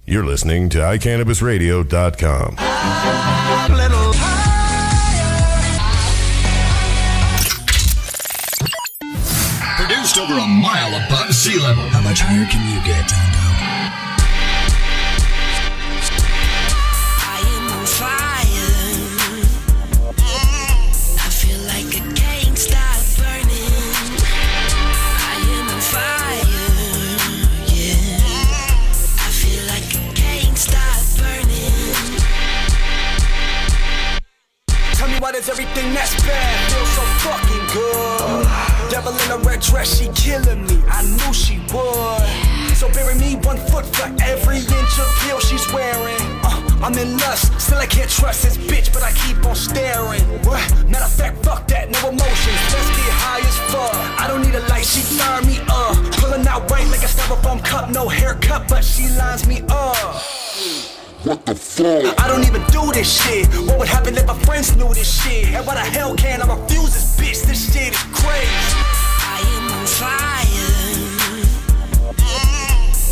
You're listening to iCannabisRadio.com. Produced over a mile above sea level. How much higher can you get, Tondo? I am on fire. I feel like a gangsta burning. I am on fire. Yeah. I feel like a gangsta burning. Tell me why does everything that's bad feel so fucking good? Devil in a red dress, she killing me. I knew she would. So bury me 1 foot for every inch of heel she's wearing. I'm in lust, still I can't trust this bitch, but I keep on staring. What? Matter of fact, fuck that, no emotions. Let's get high as fuck. I don't need a light, she fire me up. Pulling out right like a styrofoam cup, no haircut, but she lines me up. What the fuck? I don't even do this shit. What would happen if my friends knew this shit? And why the hell can I refuse this bitch? This shit is crazy. I am on fire.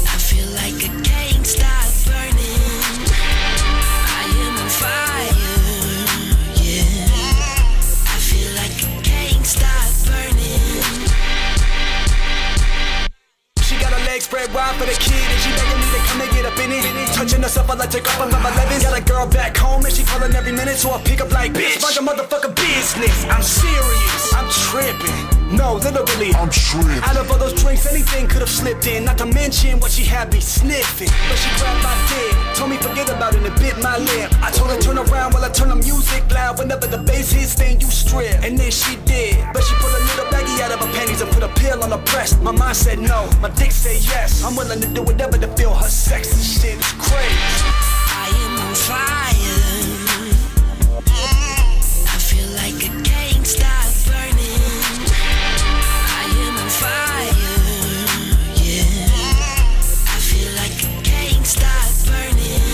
I feel like a gangsta burning. I am on fire. Yeah. I feel like a gangsta burning. She got her legs spread wide for the kid, and she begging me to come and get up in it. Touching herself, I like to take off on my 11s. Got a girl back home, and she calling every minute, so I pick up like, bitch, mind your motherfucking business. I'm serious, I'm tripping. No, literally, I'm tripping. Out of all those drinks, anything could have slipped in. Not to mention what she had me sniffing. But she grabbed my dick, told me forget about it and bit my lip. I told her turn around while I turn the music loud. Whenever the bass hits, then you strip. And then she did. But she put a little baggie out of her panties and put a pill on her breast. My mind said no, my dick said yes. I'm willing to do whatever to feel her sex. This shit is crazy. I am on fire. I feel like a gangsta burning. I am on fire. Yeah. I feel like a gangsta burning.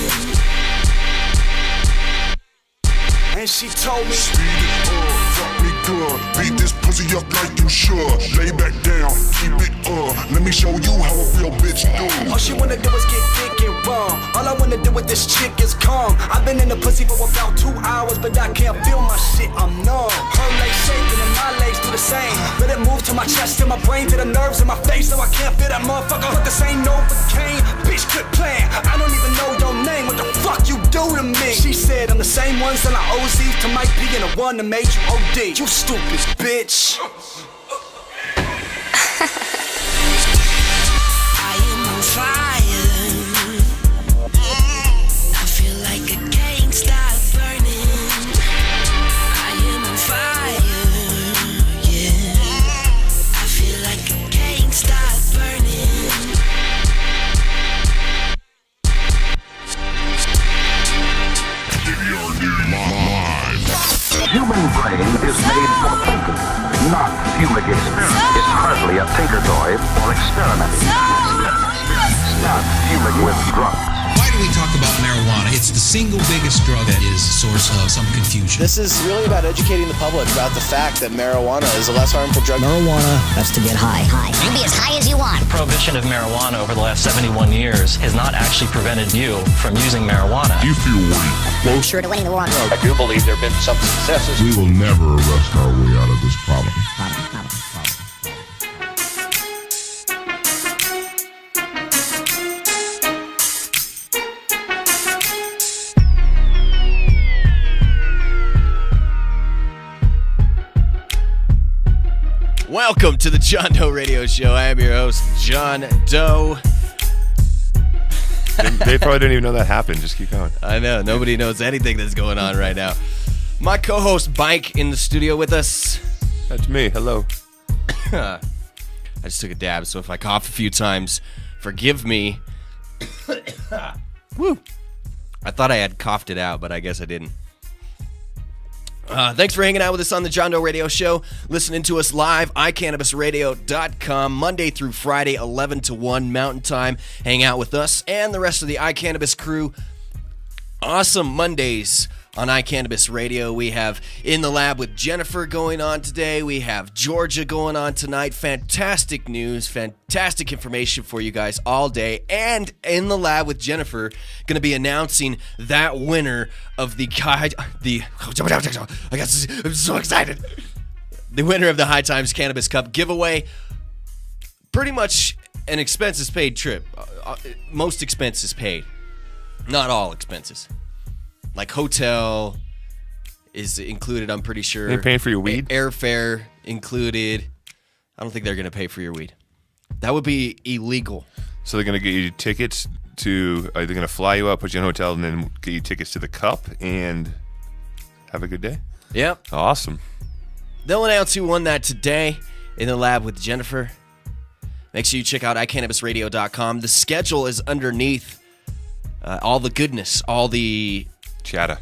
And she told me, Speed it up, fuck me good. Beat this pussy up like you should. Lay back down, keep it up. Let me show you how a real bitch do. all she wanna do is get dick and rum. All I wanna do with this chick is come. I've been in the pussy for about 2 hours, but I can't feel my shit, I'm numb. Her legs shaking and my legs do the same. Let it move to my chest, to my brain, to the nerves in my face, so I can't feel that motherfucker. But this ain't Novocaine, bitch quit playing. I don't even know your name, what the fuck you do to me? She said I'm the same one selling OZs to Mike P and the one that made you OD. You stupid bitch. I am on fire. I feel like a gangsta burning. I am on fire. Yeah. I feel like a gangsta burning. Human brain is made for thinking, not pubic experiment. It's hardly a tinkertoy or experimenting. Not pubic with drugs. Why do we talk about marijuana? It's the single biggest drug that is a source of some confusion. This is really about educating the public about the fact that marijuana is a less harmful drug. Marijuana, that's to get high. You can be as high as you want. Prohibition of marijuana over the last 71 years has not actually prevented you from using marijuana. You feel weak. Close to winning the war. I do believe there have been some successes. We will never arrest our way out of this problem. Welcome to the John Doe Radio Show. I am your host, John Doe. They probably didn't even know that happened. Just keep going. I know. Nobody knows anything that's going on right now. My co-host, Mike, in the studio with us. That's me. Hello. I just took a dab, so if I cough a few times, forgive me. Woo. I thought I had coughed it out, but I guess I didn't. Thanks for hanging out with us on the John Doe Radio Show. Listening to us live, iCannabisRadio.com, Monday through Friday, 11 to 1 Mountain Time. Hang out with us and the rest of the iCannabis crew. Awesome Mondays on iCannabis Radio. We have In the Lab with Jennifer going on today. We have Georgia going on tonight. Fantastic news, fantastic information for you guys all day. And In the Lab with Jennifer going to be announcing that winner of I'm so excited. The winner of the High Times Cannabis Cup giveaway. Pretty much an expenses paid trip. Most expenses paid. Not all expenses. Like hotel is included, I'm pretty sure. They paying for your weed? Airfare included. I don't think they're going to pay for your weed. That would be illegal. So they're going to get you tickets to, are they going to fly you out, put you in a hotel, and then get you tickets to the cup and have a good day? Yep. Awesome. They'll announce who won that today in the lab with Jennifer. Make sure you check out iCannabisRadio.com. The schedule is underneath all the goodness, all the... Chatter.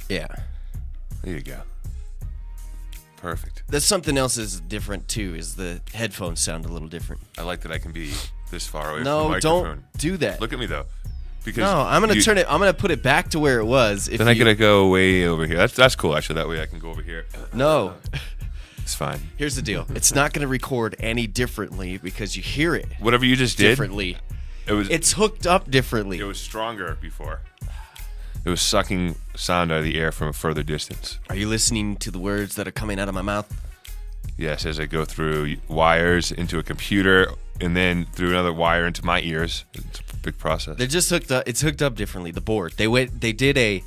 Yeah. There you go. Perfect. That's something else is different, too, is the headphones sound a little different. I like that I can be this far away from the No, microphone. don't do that. Look at me, though. Because no, I'm going to turn it, I'm going to put it back to where it was. Then I got to go way over here. That's cool, actually. That way I can go over here. No. It's fine. Here's the deal. It's not going to record any differently because you hear it. Whatever you just did. Differently. It's hooked up differently. It was stronger before. It was sucking sound out of the air from a further distance. Are you listening to the words that are coming out of my mouth? Yes, as I go through wires into a computer and then through another wire into my ears. It's a big process. They're just hooked up. It's hooked up differently. The board. They did a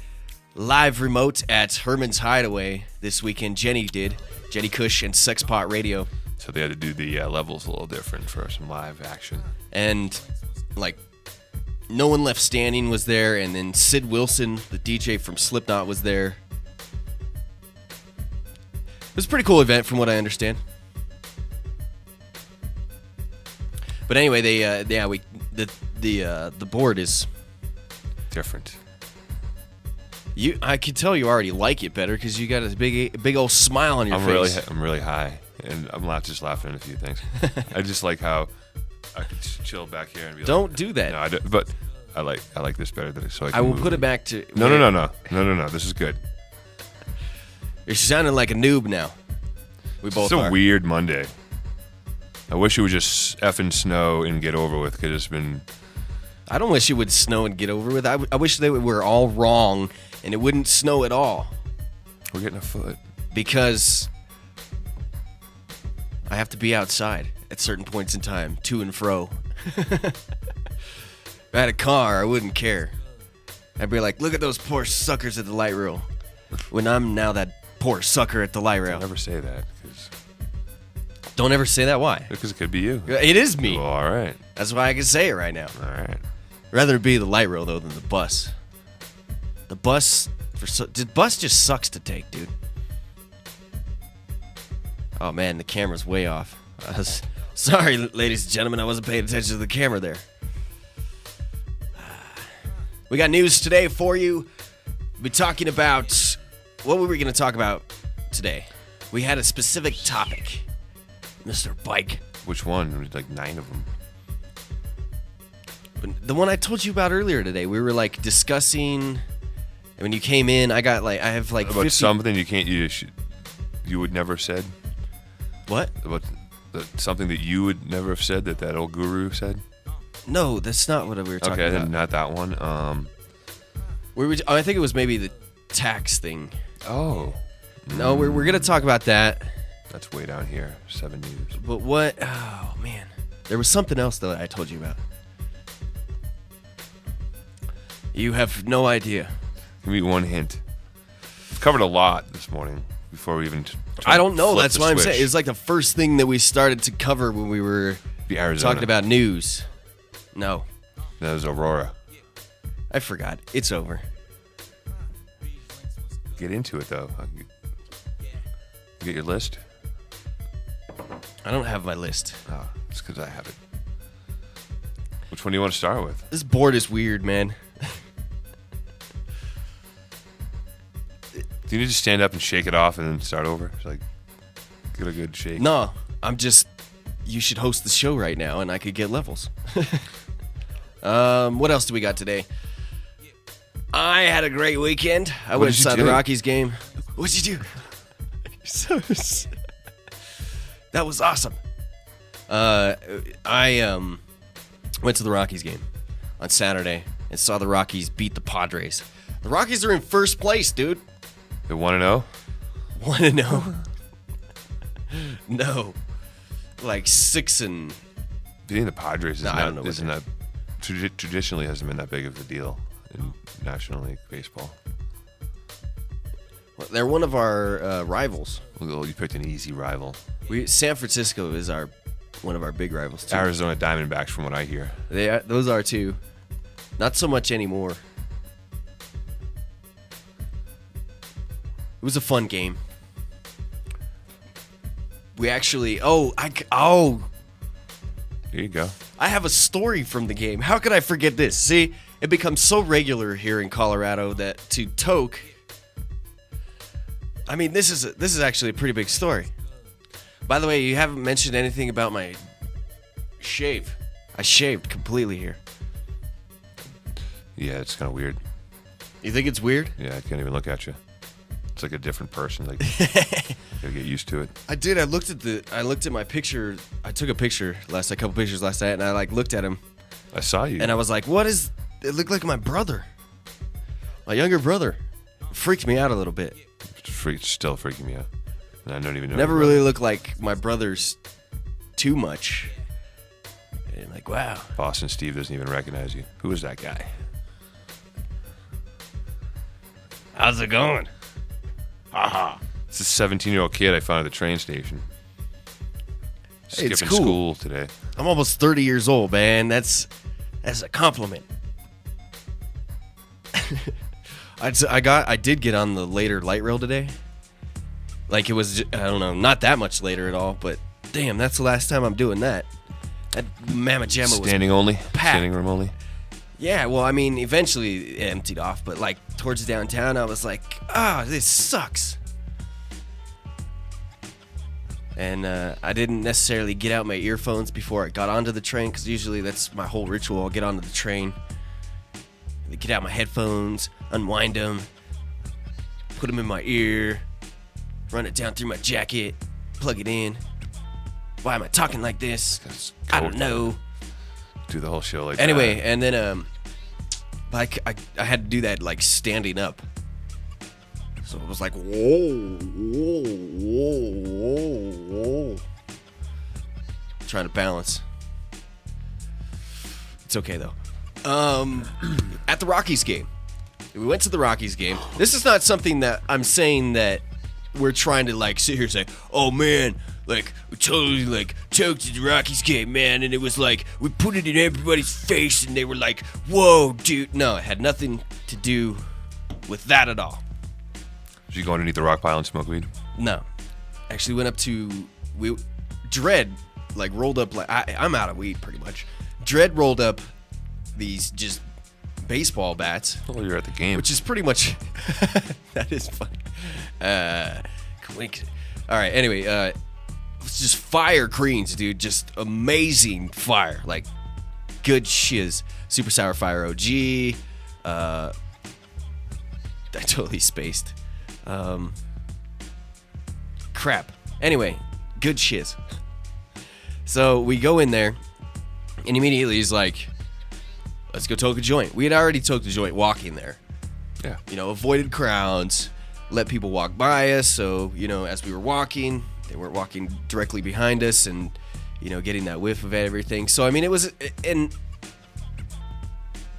live remote at Herman's Hideaway this weekend. Jenny Cush and Sexpot Radio. So they had to do the levels a little different for some live action. And like No One Left Standing was there, and then Sid Wilson, the DJ from Slipknot, was there. It was a pretty cool event from what I understand. But anyway, the board is different. I can tell you already like it better because you got a big old smile on your face. I'm really high, and I'm just laughing at a few things. I just like how I could chill back here and be Don't like, do that. No, but I like this better than so I can I will move put it back to No. This is good. You're sounding like a noob now. It's a weird Monday. I wish it would just effing snow and get over with because it's been. I don't wish it would snow and get over with. I wish they were all wrong and it wouldn't snow at all. We're getting a foot. Because I have to be outside at certain points in time, to and fro. If I had a car, I wouldn't care. I'd be like, look at those poor suckers at the light rail. When I'm now that poor sucker at the light rail. Don't ever say that. Don't ever say that. Why? Because it could be you. It is me. Well, all right. That's why I can say it right now. All right. Rather be the light rail, though, than the bus. The bus just sucks to take, dude. Oh, man, the camera's way off. Sorry, ladies and gentlemen, I wasn't paying attention to the camera there. We got news today for you. We'll be talking about... What were we going to talk about today? We had a specific topic. Mr. Bike. Which one? There was like 9 of them. The one I told you about earlier today. We were like discussing... When you came in, I have like about 50... something you would never have said? What? About something that you would never have said that old guru said? No, that's not what we were talking about. Okay, then not that one. I think it was maybe the tax thing. Oh. No, we're going to talk about that. That's way down here, 7 News. But what? Oh, man. There was something else, though, that I told you about. You have no idea. Give me one hint. We've covered a lot this morning before we even... I don't know. That's why I'm saying. It was like the first thing that we started to cover when we were talking about news. No. That was Aurora. I forgot. It's over. Get into it, though. You get your list? I don't have my list. Oh, it's because I have it. Which one do you want to start with? This board is weird, man. Do you need to stand up and shake it off and then start over? It's like, get a good shake. No, you should host the show right now and I could get levels. What else do we got today? I had a great weekend. I went inside the Rockies game. What'd you do? That was awesome. I went to the Rockies game on Saturday and saw the Rockies beat the Padres. The Rockies are in first place, dude. They 1-0? 1-0? No. Like 6 and... Beating the Padres isn't that traditionally hasn't been that big of a deal in National League Baseball. Well, they're one of our rivals. Well, you picked an easy rival. San Francisco is one of our big rivals too. Arizona Diamondbacks, from what I hear. Those are too. Not so much anymore. It was a fun game. We actually. Here you go. I have a story from the game. How could I forget this? See, it becomes so regular here in Colorado that to toke. I mean, this is actually a pretty big story. By the way, you haven't mentioned anything about my shave. I shaved completely here. Yeah, it's kind of weird. You think it's weird? Yeah, I can't even look at you. It's like a different person. Like, gotta get used to it. I did. I looked at my picture. I took a couple pictures last night, and I looked at him. I saw you. And I was like, what is, it looked like my brother. My younger brother. It freaked me out a little bit. It's still freaking me out. And I don't even know. Never really looked like my brothers too much. And like, wow. Boston Steve doesn't even recognize you. Who is that guy? How's it going? Haha. It's a 17-year-old kid I found at the train station. Hey, Skipping school today. I'm almost 30 years old, man. That's a compliment. I did get on the later light rail today. Like, it was, I don't know, not that much later at all, but damn, that's the last time I'm doing that. That Mamma Jamma was standing only? packed. Standing room only? Yeah, well, I mean, eventually it emptied off, but like towards downtown, I was like, this sucks. And I didn't necessarily get out my earphones before I got onto the train, because usually that's my whole ritual. I'll get onto the train, get out my headphones, unwind them, put them in my ear, run it down through my jacket, plug it in. Why am I talking like this? I don't know. Do the whole show like anyway, that. And then I had to do that like standing up. So it was like, whoa, whoa, whoa, whoa. Trying to balance. It's okay though. At the Rockies game. We went to the Rockies game. This is not something that I'm saying that we're trying to like sit here and say, oh man, like we totally like choked at the Rockies game, man, and it was like we put it in everybody's face and they were like, whoa, dude. No, it had nothing to do with that at all. Did you go underneath the rock pile and smoke weed? No. Actually went up to Dread like rolled up like I'm out of weed pretty much. Dread rolled up these just baseball bats. Oh, you're at the game. Which is pretty much that is funny. All right, anyway, it's just fire greens, dude. Just amazing fire. Like good shiz. Super Sour Fire OG. I totally spaced. Crap. Anyway, good shiz. So we go in there, and immediately he's like, let's go toke a joint. We had already toked a joint walking there. Yeah. You know, avoided crowds, let people walk by us. So, you know, as we were walking, they weren't walking directly behind us and, you know, getting that whiff of everything. So, I mean, it was, and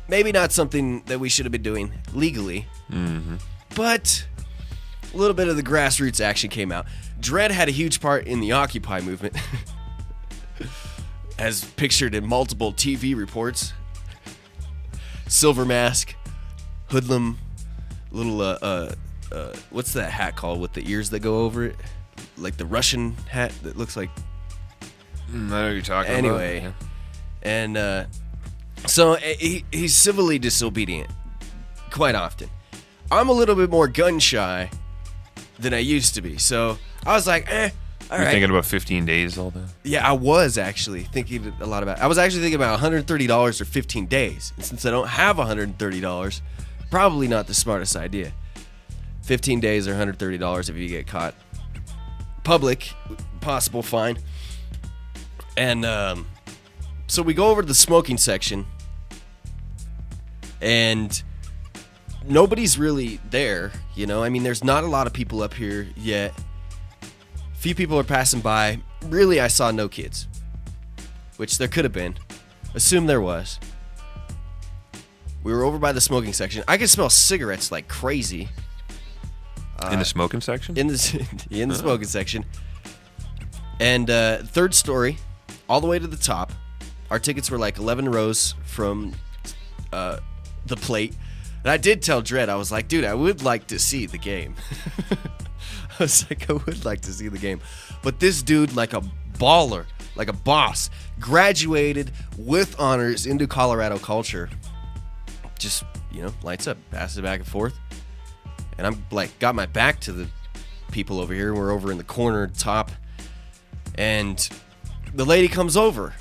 maybe not something that we should have been doing legally, but a little bit of the grassroots action came out. Dread had a huge part in the Occupy movement, as pictured in multiple TV reports. Silver mask, hoodlum, little what's that hat called with the ears that go over it? Like the Russian hat that looks like. I know what you're talking about. Anyway, and so he's civilly disobedient quite often. I'm a little bit more gun shy than I used to be, so I was like, all You're right. thinking about 15 days all day? Yeah, I was actually thinking a lot about it. I was actually thinking about $130 or 15 days. And since I don't have $130, Probably not the smartest idea. 15 days or $130 if you get caught. Public, possible fine. And so we go over to the smoking section, and nobody's really there, you know? I mean, there's not a lot of people up here yet. Few people are passing by. Really, I saw no kids, which there could have been. Assume there was. We were over by the smoking section. I could smell cigarettes like crazy. In the smoking section? In the smoking section. And third story, all the way to the top. Our tickets were like 11 rows from the plate. And I did tell Dredd, I was like, dude, I would like to see the game. I was like, I would like to see the game. But this dude, like a baller, like a boss, graduated with honors into Colorado culture. Just, you know, lights up, passes it back and forth. And I'm like, got my back to the people over here. We're over in the corner top. And the lady comes over.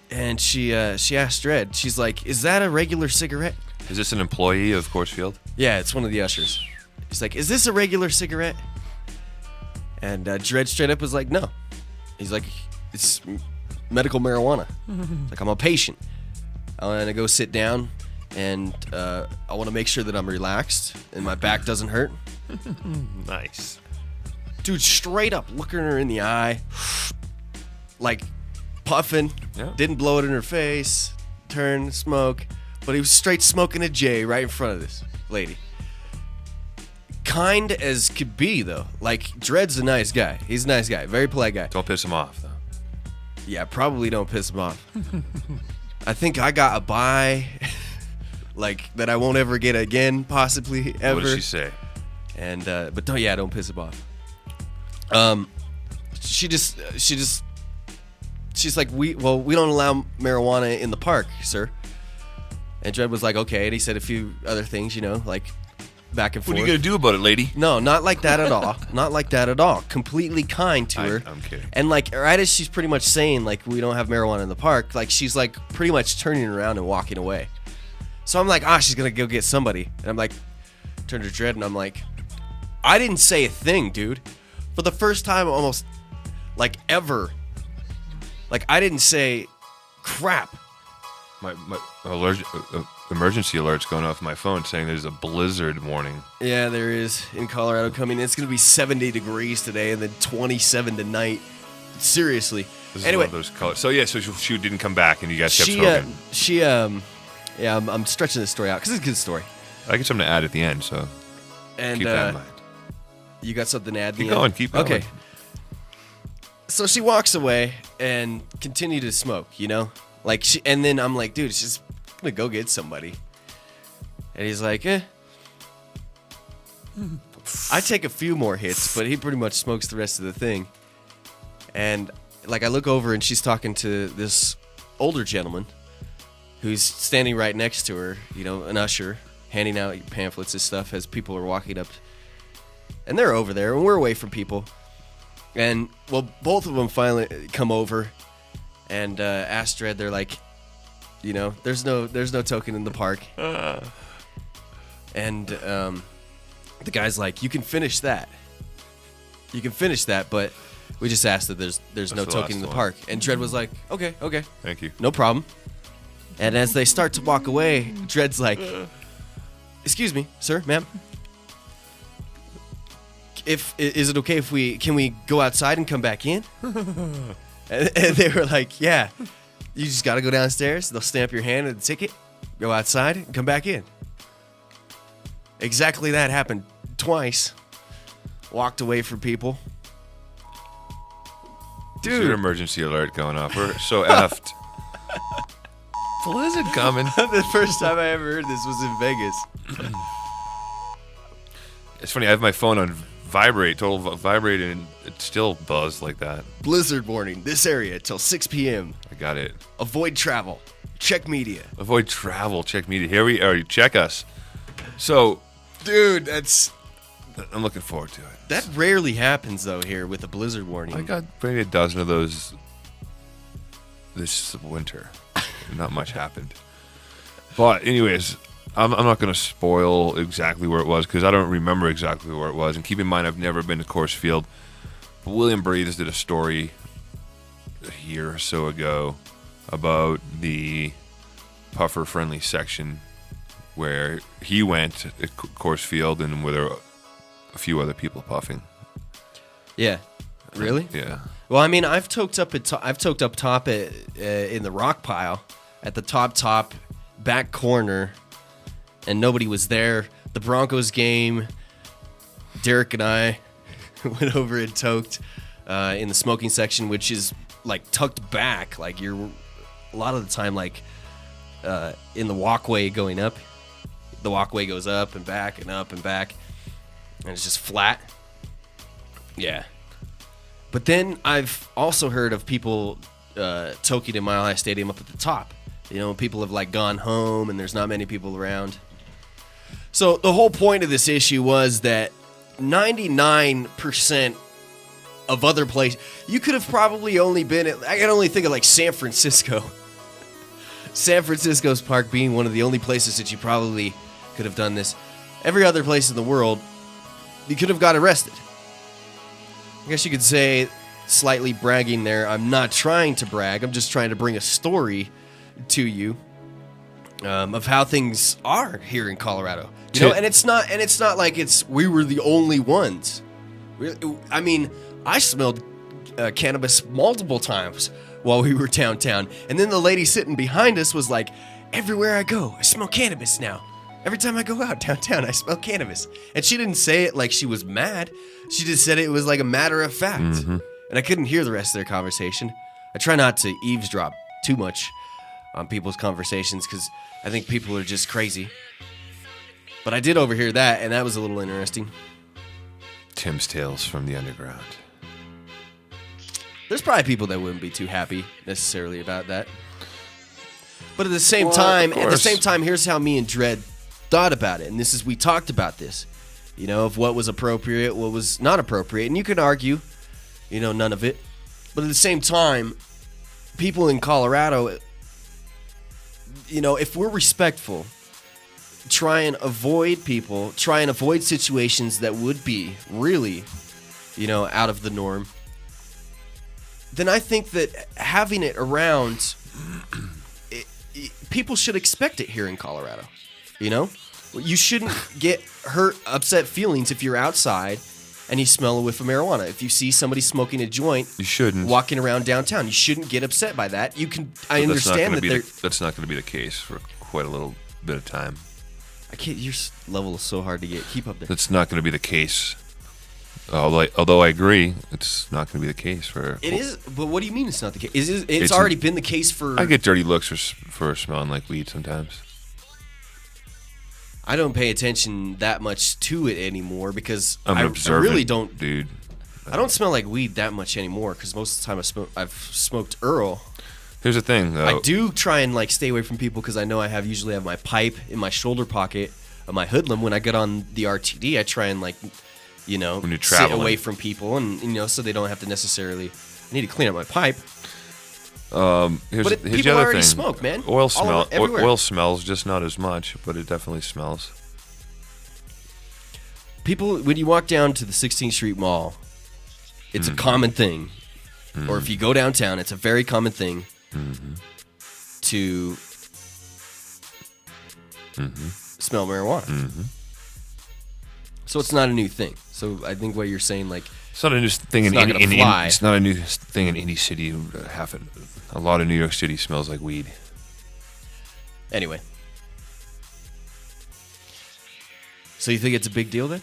And she asked Dredd, she's like, is that a regular cigarette? Is this an employee of Coors Field? Yeah, it's one of the ushers. He's like, is this a regular cigarette? And Dredd straight up was like, no. He's like, it's medical marijuana. Like, I'm a patient. I want to go sit down, and I want to make sure that I'm relaxed and my back doesn't hurt. Nice. Dude, straight up looking her in the eye, like puffing, didn't blow it in her face, turn, smoke, but he was straight smoking a J right in front of this lady. Kind as could be, though. Like, Dredd's a nice guy. He's a nice guy. Very polite guy. Don't piss him off, though. Yeah, probably don't piss him off. I think I got a buy, like, that I won't ever get again, possibly, ever. What did she say? And, but don't piss him off. She's like, we don't allow marijuana in the park, sir. And Dredd was like, okay. And he said a few other things, you know, like, back and forth. What are you going to do about it, lady? No, not like that at all. Not like that at all. Completely kind to her. I'm kidding. And like, right as she's pretty much saying, like, we don't have marijuana in the park, like, she's like pretty much turning around and walking away. So I'm like, she's going to go get somebody. And I'm like, turn to Dredd and I'm like, I didn't say a thing, dude. For the first time almost, like, ever. Like, I didn't say crap. My emergency alert's going off my phone saying there's a blizzard warning. Yeah, there is in Colorado coming. It's going to be 70 degrees today and then 27 tonight. Seriously. This anyway, is one of those colors. So yeah, so she didn't come back and you guys kept smoking. I'm stretching this story out because it's a good story. I get something to add at the end, so and, keep that in mind. You got something to add? Keep going. Keep going. Okay. So she walks away and continue to smoke, you know? Like, and then I'm like, dude, she's gonna go get somebody. And he's like, I take a few more hits, but he pretty much smokes the rest of the thing. And like, I look over and she's talking to this older gentleman who's standing right next to her, you know, an usher, handing out pamphlets and stuff as people are walking up. And they're over there, and we're away from people. And, well, both of them finally come over and ask Dredd, they're like, you know, there's no token in the park. And the guy's like, you can finish that. You can finish that, but we just asked that there's no token in the park. And Dredd was like, okay. Thank you. No problem. And as they start to walk away, Dredd's like, excuse me, sir, ma'am. Is it okay if can we go outside and come back in? and they were like, yeah, you just got to go downstairs. They'll stamp your hand and the ticket, go outside and come back in. Exactly that happened twice. Walked away from people. Dude. Is your emergency alert going off? We're so effed. Blizzard coming. The first time I ever heard this was in Vegas. It's funny, I have my phone on vibrate, total vibrate, and it still buzzed like that. Blizzard warning, this area till 6 p.m. I got it. Avoid travel. Check media. Avoid travel. Check media. Here we are. Check us. So, dude, I'm looking forward to it. That rarely happens, though, here with a blizzard warning. I got maybe a dozen of those this winter. Not much happened. But anyways, I'm not going to spoil exactly where it was because I don't remember exactly where it was. And keep in mind, I've never been to Coors Field. But William Breeze did a story a year or so ago about the puffer-friendly section where he went at Coors Field and where there were a few other people puffing. Yeah. Really? Yeah. Well, I mean, I've toked up top in the rock pile at the top back corner, and nobody was there. The Broncos game, Derek and I went over and toked in the smoking section, which is like tucked back. Like you're a lot of the time like in the walkway going up. The walkway goes up and back and up and back, and it's just flat. Yeah. But then I've also heard of people toking in Mile High Stadium up at the top. You know, people have like gone home and there's not many people around. So the whole point of this issue was that 99% of other places, you could have probably only been at, I can only think of like San Francisco. San Francisco's park being one of the only places that you probably could have done this. Every other place in the world, you could have got arrested. I guess you could say, slightly bragging there, I'm not trying to brag, I'm just trying to bring a story to you of how things are here in Colorado. You know, and it's not like we were the only ones. I mean, I smelled cannabis multiple times while we were downtown, and then the lady sitting behind us was like, everywhere I go, I smell cannabis now. Every time I go out downtown, I smell cannabis. And she didn't say it like she was mad. She just said it was like a matter of fact. Mm-hmm. And I couldn't hear the rest of their conversation. I try not to eavesdrop too much on people's conversations because I think people are just crazy. But I did overhear that, and that was a little interesting. Tim's Tales from the Underground. There's probably people that wouldn't be too happy necessarily about that. But at the same time, here's how me and Dredd thought about it. And this is, we talked about this, you know, of what was appropriate, what was not appropriate. And you can argue, you know, none of it. But at the same time, people in Colorado, you know, if we're respectful, try and avoid situations that would be really, you know, out of the norm, then I think that having it around, people should expect it here in Colorado. You know, you shouldn't get hurt, upset feelings if you're outside and you smell a whiff of marijuana. If you see somebody smoking a joint, you shouldn't walking around downtown. You shouldn't get upset by that. You can. I understand that that's not going to be the case for quite a little bit of time. I can't. Your level is so hard to keep up there. That's not going to be the case. Although I agree, it's not going to be the case for. It is, but what do you mean it's not the case? It's already been the case for. I get dirty looks for smelling like weed sometimes. I don't pay attention that much to it anymore because I really don't, dude. I don't smell like weed that much anymore because most of the time I've smoked Earl. Here's the thing, though. I do try and like stay away from people because I know I usually have my pipe in my shoulder pocket of my hoodlum. When I get on the RTD, I try and like, you know, when you're sit away from people and, you know, so they don't have to necessarily. I need to clean up my pipe. Here's people the other already thing. Smoke, man. Oil smells, just not as much, but it definitely smells. People, when you walk down to the 16th Street Mall, it's a common thing. Or if you go downtown, it's a very common thing to smell marijuana. So it's not a new thing. So I think what you're saying, like, it's not a new thing it's not a new thing in any city. A lot of New York City smells like weed. Anyway. So you think it's a big deal then?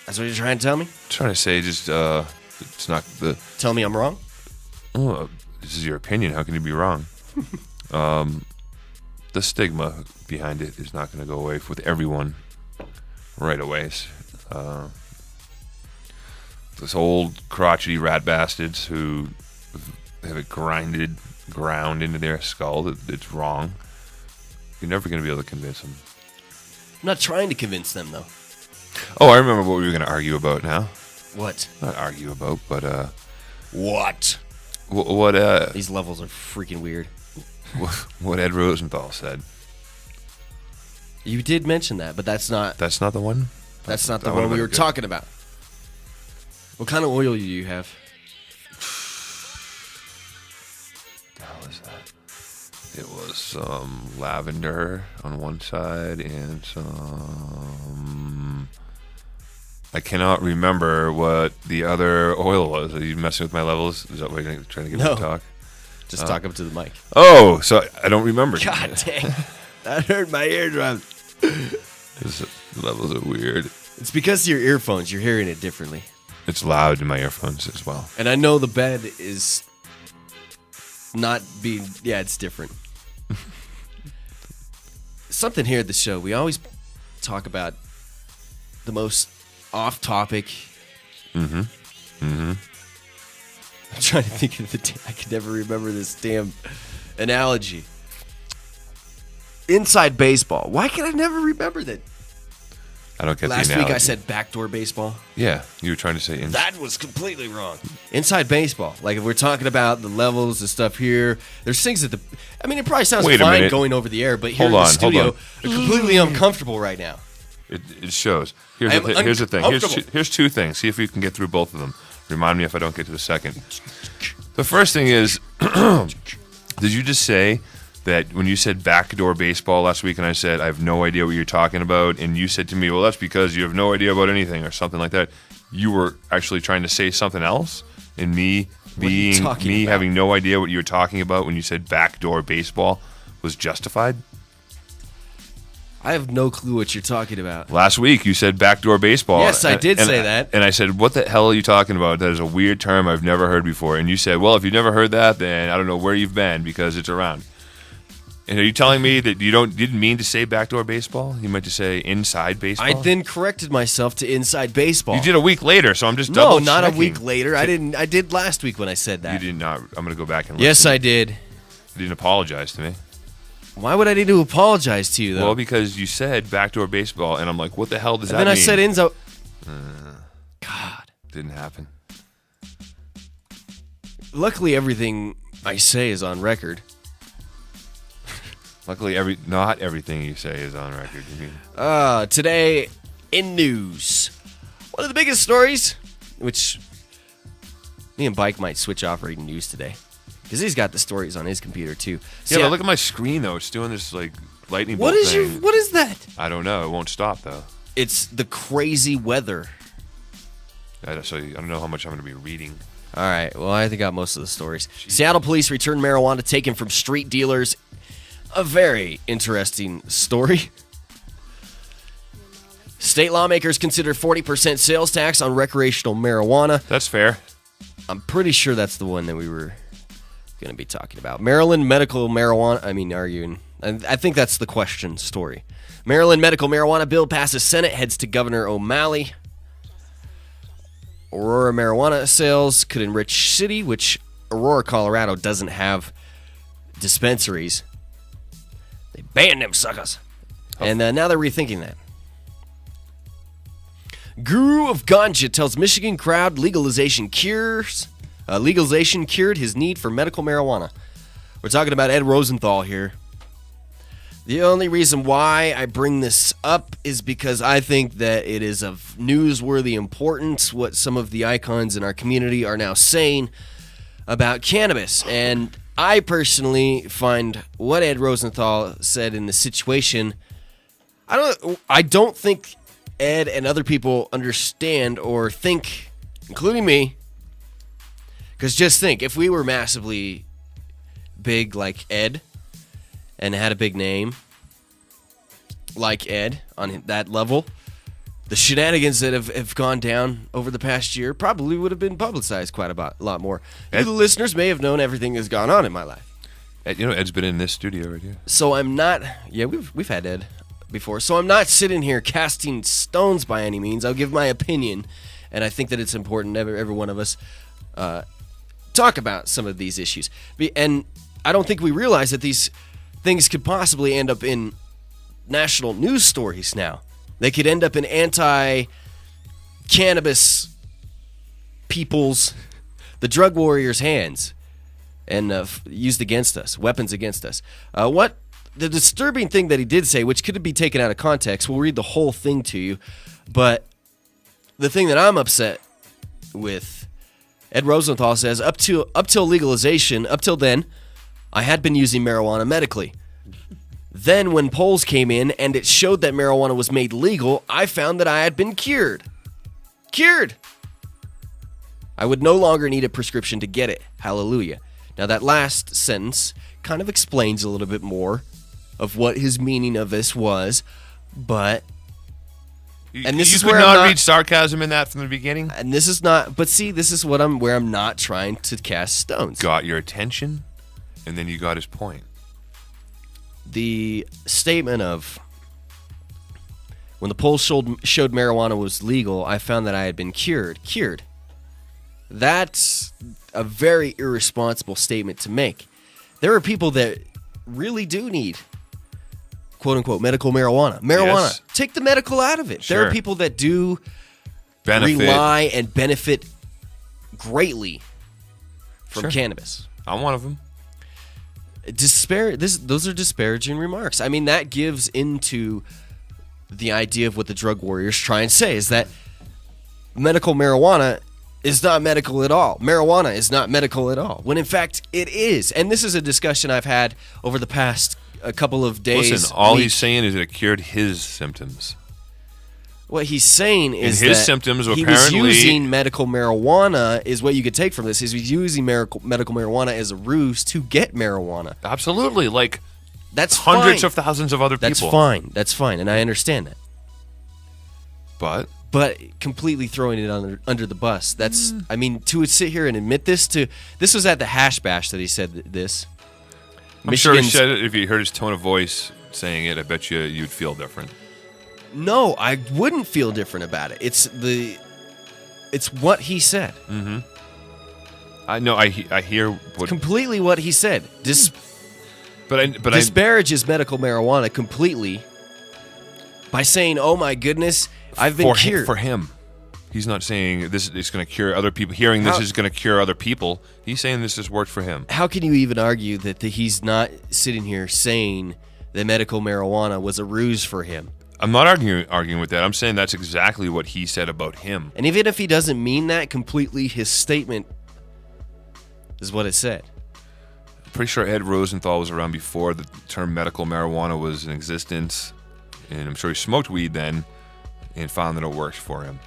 That's what you're trying to tell me? I'm trying to say just it's not the. Tell me I'm wrong? Oh, this is your opinion. How can you be wrong? The stigma behind it is not going to go away with everyone right away. This old crotchety rat bastards who have it ground into their skull that it's wrong. You're never going to be able to convince them. I'm not trying to convince them, though. Oh, I remember what we were going to argue about now. What? Not argue about, but what? What? These levels are freaking weird. What Ed Rosenthal said. You did mention that, but that's not. That's not the one? That's not the That one would've we been were good. talking about. What kind of oil do you have? What the hell is that? It was some lavender on one side and some... I cannot remember what the other oil was. Are you messing with my levels? Is that why you're trying to get me to talk? Just talk up to the mic. Oh, so I don't remember. God dang. That hurt my eardrums. The levels are weird. It's because of your earphones. You're hearing it differently. It's loud in my earphones as well. And I know the bed is not being... Yeah, it's different. Something here at the show. We always talk about the most off-topic... I'm trying to think of I can never remember this damn analogy. Inside baseball. Why can I never remember that? I don't get Last the week I analogy. said backdoor baseball. Yeah, you were trying to say... That was completely wrong. Inside baseball. Like if we're talking about the levels and stuff here, there's things that I mean, it probably sounds Wait a fine minute. going over the air, but here Hold in the on, hold studio, on. I'm completely uncomfortable right now. It shows. Here's I'm the thing. uncomfortable. Here's two things. See if we can get through both of them. Remind me if I don't get to the second. The first thing is, did you just say that when you said backdoor baseball last week and I said, I have no idea what you're talking about, and you said to me, well, that's because you have no idea about anything or something like that. You were actually trying to say something else, and me having no idea what you were talking about when you said backdoor baseball was justified? I have no clue what you're talking about. Last week you said backdoor baseball. Yes, I did say that. And I said, what the hell are you talking about? That is a weird term I've never heard before. And you said, well, if you've never heard that, then I don't know where you've been because it's around. And are you telling me that you didn't mean to say backdoor baseball? You meant to say inside baseball? I then corrected myself to inside baseball. You did a week later, so I'm just double checking. No, not a week later. I didn't. I did last week when I said that. You did not. I'm going to go back and listen. Yes, I did. You didn't apologize to me. Why would I need to apologize to you, though? Well, because you said backdoor baseball, and I'm like, what the hell does that mean? mean? And then I said inside. God. Didn't happen. Luckily, everything I say is on record. Luckily, not everything you say is on record. You mean? Today in news, one of the biggest stories, which me and Bike might switch off reading news today, because he's got the stories on his computer too. Yeah, but look at my screen though; it's doing this like lightning bolt What is thing. What is that? I don't know. It won't stop though. It's the crazy weather. So I don't know how much I'm going to be reading. All right. Well, I think I got most of the stories. Jeez. Seattle police returned marijuana taken from street dealers. A very interesting story. State lawmakers consider 40% sales tax on recreational marijuana. That's fair. I'm pretty sure that's the one that we were going to be talking about. Maryland medical marijuana. I think that's the question story. Maryland medical marijuana bill passes Senate, heads to Governor O'Malley. Aurora marijuana sales could enrich city, which Aurora, Colorado doesn't have dispensaries. They banned them suckers. And now they're rethinking that. Guru of Ganja tells Michigan crowd legalization cured his need for medical marijuana. We're talking about Ed Rosenthal here. The only reason why I bring this up is because I think that it is of newsworthy importance what some of the icons in our community are now saying about cannabis. And I personally find what Ed Rosenthal said in the situation, I don't think Ed and other people understand or think, including me, because just think, if we were massively big like Ed and had a big name like Ed on that level, the shenanigans that have gone down over the past year probably would have been publicized quite a lot more. You, the listeners, may have known everything that's gone on in my life. Ed, Ed's been in this studio right here. So I'm not... Yeah, we've had Ed before. So I'm not sitting here casting stones by any means. I'll give my opinion, and I think that it's important every one of us talk about some of these issues. And I don't think we realize that these things could possibly end up in national news stories now. They could end up in anti-cannabis people's, the drug warriors' hands, and used against us, weapons against us. What the disturbing thing that he did say, which could be taken out of context, we'll read the whole thing to you, but the thing that I'm upset with, Ed Rosenthal says, up till legalization, up till then, I had been using marijuana medically. Then when polls came in and it showed that marijuana was made legal, I found that I had been cured. Cured! I would no longer need a prescription to get it. Hallelujah. Now that last sentence kind of explains a little bit more of what his meaning of this was, but this is where not read sarcasm in that from the beginning. And this is not. But see, this is where I'm not trying to cast stones. Got your attention, and then you got his point. The statement of when the polls showed marijuana was legal, I found that I had been cured. Cured. That's a very irresponsible statement to make. There are people that really do need, quote unquote, medical marijuana. Yes. Take the medical out of it. Sure. There are people that do rely and benefit greatly from cannabis. I'm one of them. Those are disparaging remarks. I mean, that gives into the idea of what the drug warriors try and say, is that medical marijuana is not medical at all. Marijuana is not medical at all, when in fact it is. And this is a discussion I've had over the past a couple of days. Listen, all he's saying is it cured his symptoms. What he's saying is his that symptoms he apparently was using medical marijuana, is what you could take from this. Is he's using medical marijuana as a ruse to get marijuana. Absolutely, like that's hundreds fine. of thousands of other people. That's fine, and I understand that. But completely throwing it under the bus. That's I mean, to sit here and admit this was at the hash bash that he said this. I'm sure he said it. If you heard his tone of voice saying it, I bet you'd feel different. No, I wouldn't feel different about it. It's what he said. Mm-hmm. I know. I hear what completely what he said. Disparages medical marijuana completely by saying, "Oh my goodness, I've been cured." For him, he's not saying this is going to cure other people. Hearing this is going to cure other people. He's saying this has worked for him. How can you even argue that he's not sitting here saying that medical marijuana was a ruse for him? I'm not arguing with that. I'm saying that's exactly what he said about him. And even if he doesn't mean that completely, his statement is what it said. I'm pretty sure Ed Rosenthal was around before the term medical marijuana was in existence. And I'm sure he smoked weed then and found that it worked for him.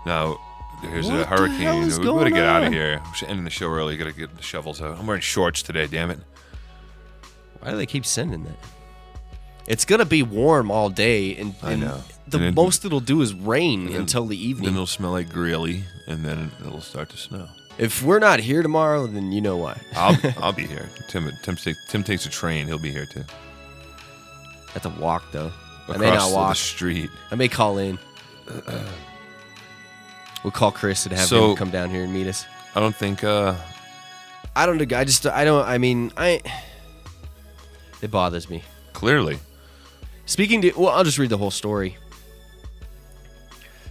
Now, there's a hurricane. We gotta get out of here. We're ending the show early. Gotta get the shovels out. I'm wearing shorts today, damn it. Why do they keep sending that? It's gonna be warm all day, and I know. The most it'll do is rain until the evening. Then it'll smell like grilly, and then it'll start to snow. If we're not here tomorrow, then you know why. I'll be here. Tim takes a train. He'll be here too. That's a walk though. Across I may not walk. the street. I may call in. We'll call Chris and have him come down here and meet us. I don't think. I mean, it bothers me. Clearly. I'll just read the whole story.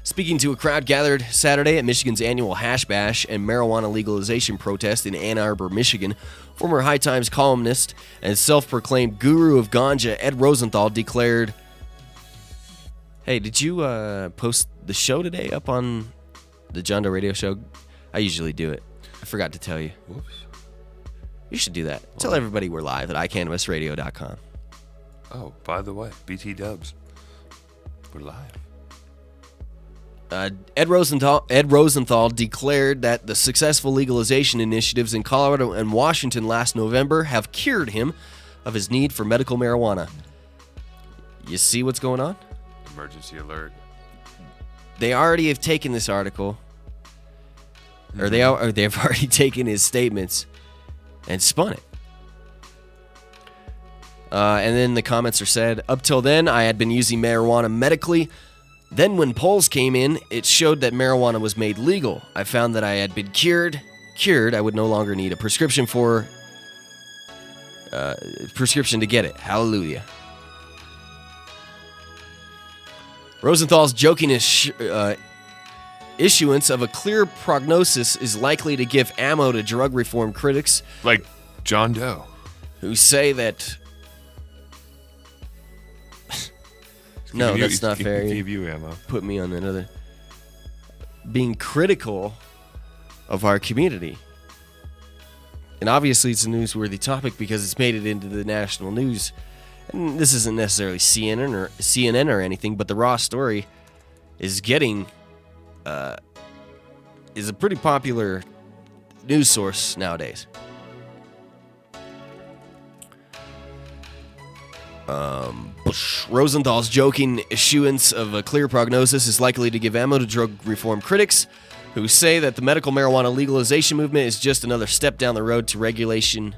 Speaking to a crowd gathered Saturday at Michigan's annual hash bash and marijuana legalization protest in Ann Arbor, Michigan, former High Times columnist and self-proclaimed guru of ganja Ed Rosenthal declared, "Hey, did you post the show today up on the John Doe Radio Show? I usually do it. I forgot to tell you. Whoops. You should do that. Tell everybody we're live at iCannabisRadio.com. Oh, by the way, BT Dubs. We're live. Ed Rosenthal declared that the successful legalization initiatives in Colorado and Washington last November have cured him of his need for medical marijuana. You see what's going on? Emergency alert. They already have taken this article, or they've already taken his statements and spun it. And then the comments are said, "Up till then, I had been using marijuana medically. Then when polls came in, it showed that marijuana was made legal. I found that I had been cured. I would no longer need a prescription to get it. Hallelujah." Rosenthal's joking issuance of a clear prognosis is likely to give ammo to drug reform critics like John Doe, who say that No, that's not fair. Gave you ammo. Put me on another. Being critical of our community. And obviously it's a newsworthy topic because it's made it into the national news. And this isn't necessarily CNN or anything, but the raw story is getting is a pretty popular news source nowadays. Rosenthal's joking issuance of a clear prognosis is likely to give ammo to drug reform critics who say that the medical marijuana legalization movement is just another step down the road to regulation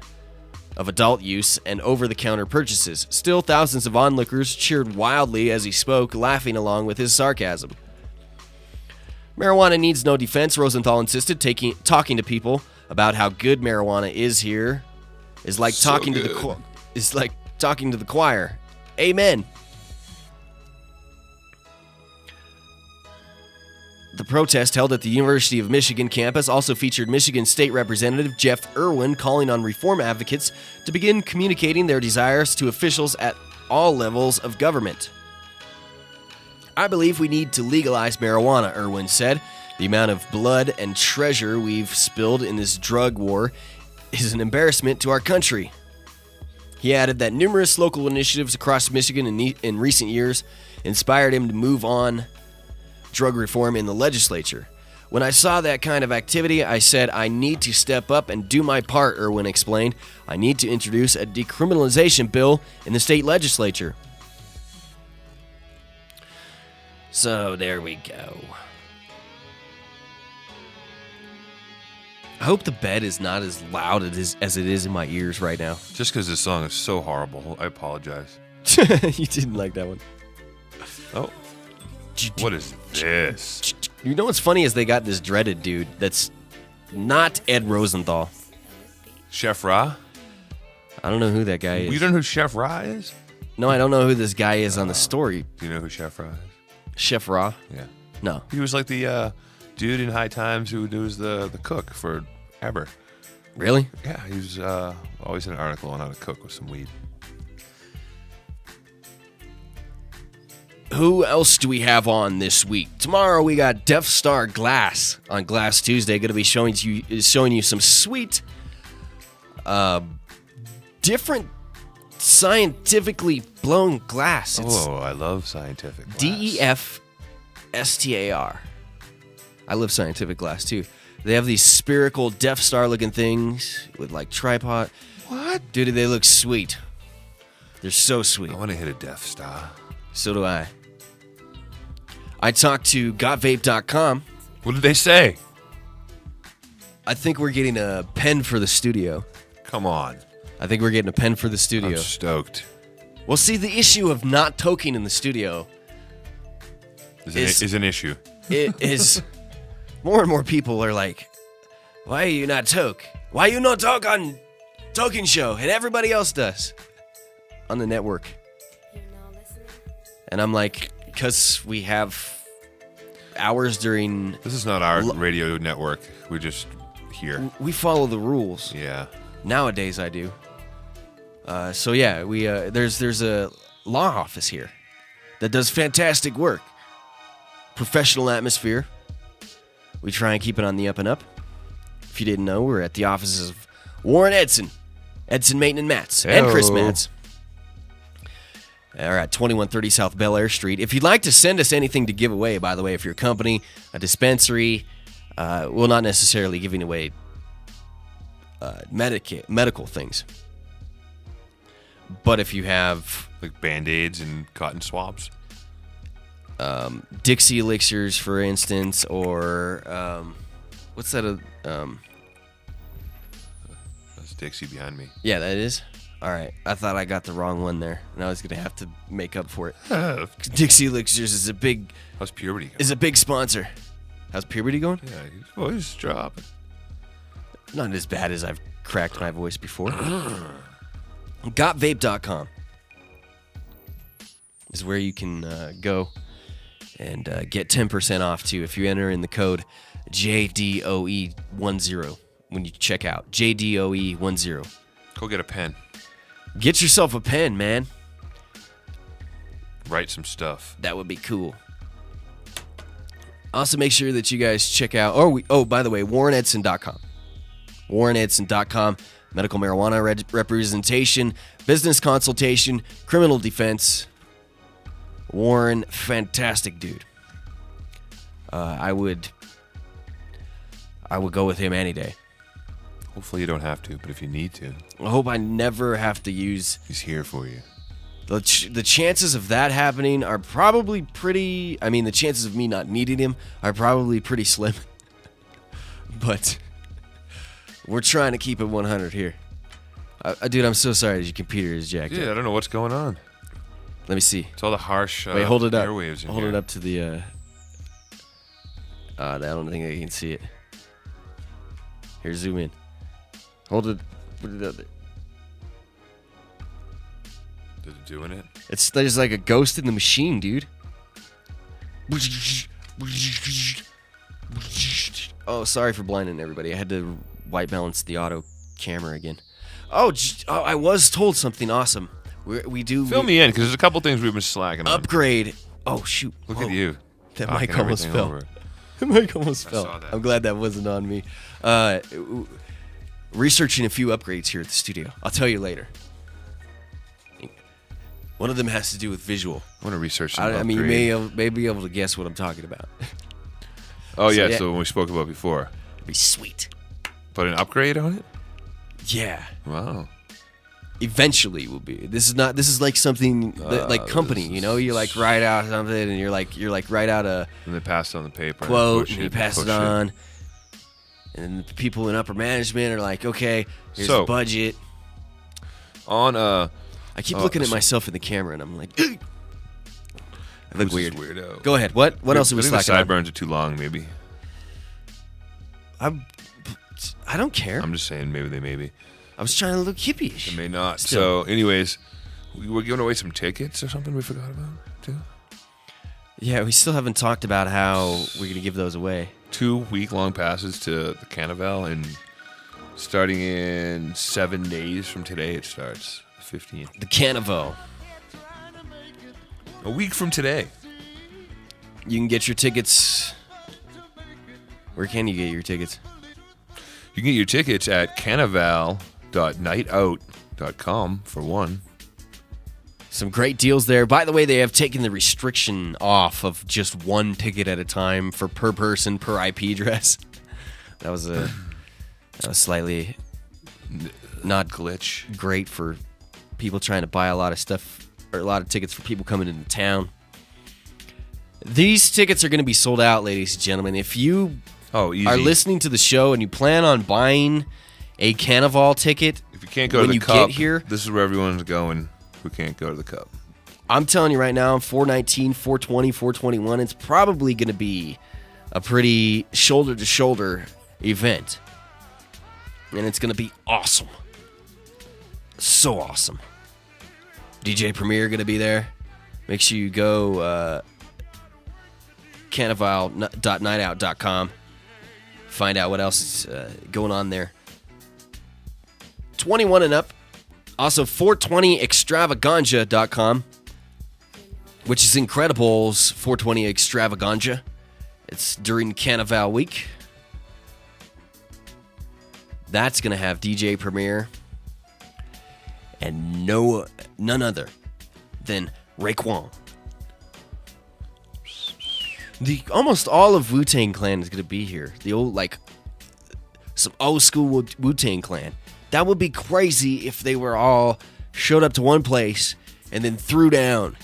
of adult use and over-the-counter purchases. Still, thousands of onlookers cheered wildly as he spoke, laughing along with his sarcasm. Marijuana needs no defense, Rosenthal insisted, talking to people about how good marijuana is here is like So talking good. talking to the choir. Amen. The protest held at the University of Michigan campus also featured Michigan State Representative Jeff Irwin calling on reform advocates to begin communicating their desires to officials at all levels of government. I believe we need to legalize marijuana, Irwin said. The amount of blood and treasure we've spilled in this drug war is an embarrassment to our country. He added that numerous local initiatives across Michigan in recent years inspired him to move on drug reform in the legislature. When I saw that kind of activity, I said, I need to step up and do my part, Irwin explained. I need to introduce a decriminalization bill in the state legislature. So there we go. I hope the bed is not as loud as it is in my ears right now. Just because this song is so horrible, I apologize. You didn't like that one. Oh. What is this? You know what's funny is they got this dreaded dude that's not Ed Rosenthal. Chef Ra? I don't know who that guy is. You don't know who Chef Ra is? No, I don't know who this guy is on the story. Do you know who Chef Ra is? Chef Ra? Yeah. No. He was like the dude in High Times who was the cook for Aber. Really? Yeah, he was always in an article on how to cook with some weed. Who else do we have on this week? Tomorrow we got Death Star Glass on Glass Tuesday. Going to be showing you some sweet, different scientifically blown glass. It's I love scientific glass. DEFSTAR. I love scientific glass too. They have these spherical Death Star looking things with like tripod. What? Dude, they look sweet. They're so sweet. I want to hit a Death Star. So do I. I talked to gotvape.com. What did they say? I think we're getting a pen for the studio. Come on. I think we're getting a pen for the studio. I'm stoked. Well, see, the issue of not toking in the studio is an issue. It is. More and more people are like, why are you not toke? Why you not talk on Token Show? And everybody else does on the network. And I'm like, because we have hours during... This is not our radio network. We're just here. We follow the rules. Yeah. Nowadays, I do. So yeah, we there's a law office here that does fantastic work. Professional atmosphere. We try and keep it on the up and up. If you didn't know, we're at the offices of Warren Edson, Maiten and Mats, and Chris Mats. We're at 2130 South Bel Air Street. If you'd like to send us anything to give away, by the way, if you're a company, a dispensary, we're not necessarily giving away medical things. But if you have... Like Band-Aids and cotton swabs? Dixie elixirs, for instance, or... what's that? That's Dixie behind me. Yeah, that is? All right. I thought I got the wrong one there, and I was going to have to make up for it. Dixie elixirs is a big... How's puberty going? Is a big sponsor. How's puberty going? Yeah, his voice dropping. Not as bad as I've cracked my voice before. Gotvape.com is where you can go and get 10% off too if you enter in the code JDOE10 when you check out. JDOE10. Go get a pen. Get yourself a pen, man. write some stuff. That would be cool. Also, make sure that you guys check out. By the way, WarrenEdson.com. WarrenEdson.com. Medical marijuana representation, business consultation, criminal defense. Warren, fantastic dude. I would go with him any day. Hopefully you don't have to, but if you need to. I hope I never have to use... He's here for you. The chances of that happening are probably pretty... I mean, the chances of me not needing him are probably pretty slim. But we're trying to keep it 100 here. Dude, I'm so sorry that your computer is jacked up. Yeah, I don't know what's going on. Let me see. It's all the harsh Wait, hold it up. airwaves in Hold here. it up to the... I don't think I can see it. Here, zoom in. Hold it. Put it up there. Is it doing it? There's like a ghost in the machine, dude. Oh, sorry for blinding everybody. I had to white balance the auto camera again. I was told something awesome. We do... Fill me in, because there's a couple things we've been slacking on. Upgrade. Oh, shoot. Look at you. That knocking mic almost everything fell. over. The mic almost fell. saw that. I'm glad that wasn't on me. Researching a few upgrades here at the studio. I'll tell you later. One of them has to do with visual. I want to research some I mean, you upgrade. may be able to guess what I'm talking about. Oh, yeah, so when we spoke about before. It'd be sweet. Put an upgrade on it? Yeah. Wow. Eventually will be. This is like something like company, you know? You like write out something and you're like write out a And they pass it on the paper. quote and you pass it on. And then the people in upper management are like, okay, here's the budget. On I keep looking at myself in the camera and I'm like, I look who's weird. this weirdo? Go ahead. What else are we I think the slacking on? sideburns are too long, maybe. I don't care. I'm just saying, maybe. I was trying to look hippie-ish. It may not. Still. So, anyways, we were giving away some tickets or something we forgot about, too. Yeah, we still haven't talked about how we're going to give those away. 2 week-long passes to the Carnival, and starting in 7 days from today, it starts. 15th. The Carnival. A week from today. You can get your tickets. Where can you get your tickets? You can get your tickets at carnival.nightout.com for one. Some great deals there. By the way, they have taken the restriction off of just one ticket at a time for per person per IP address. That was slightly not glitch. Great for people trying to buy a lot of stuff or a lot of tickets for people coming into town. These tickets are going to be sold out, ladies and gentlemen. If you are listening to the show and you plan on buying a Carnival ticket, if you can't go to the Cup, get here, this is where everyone's going who can't go to the Cup. I'm telling you right now, 419, 420, 421, it's probably going to be a pretty shoulder-to-shoulder event. And it's going to be awesome. So awesome. DJ Premier going to be there. Make sure you go carnival.nightout.com. Find out what else is going on there. 21 and up. Also, 420extravaganza.com, which is Incredible's 420 Extravaganza. It's during Carnival week. That's going to have DJ Premier and none other than Raekwon. Almost all of Wu-Tang Clan is going to be here. The old, some old school Wu-Tang Clan. That would be crazy if they were all showed up to one place and then threw down.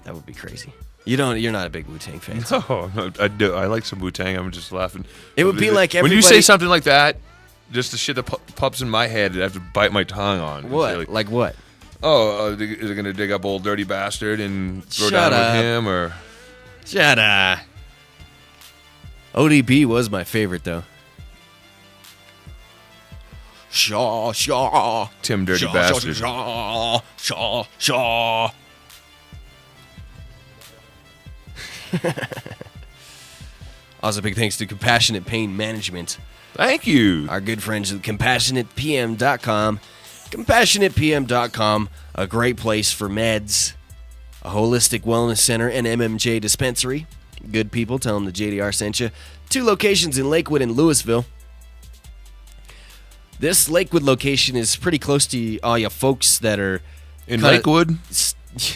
That would be crazy. You're not a big Wu-Tang fan. No, I do. I like some Wu-Tang. I'm just laughing. It would be like when you say something like that, just the shit that pops in my head, I have to bite my tongue on. What? Like what? Oh, is it going to dig up old dirty bastard and throw down with him, or? Shut up. ODB was my favorite though. Shaw. Tim Dirty Bastard. Shaw. Also, big thanks to Compassionate Pain Management. Thank you. Our good friends at CompassionatePM.com. CompassionatePM.com, a great place for meds, a holistic wellness center, and MMJ dispensary. Good people, tell them the JDR sent you. 2 locations in Lakewood and Louisville. This Lakewood location is pretty close to all you folks that are... In Lakewood?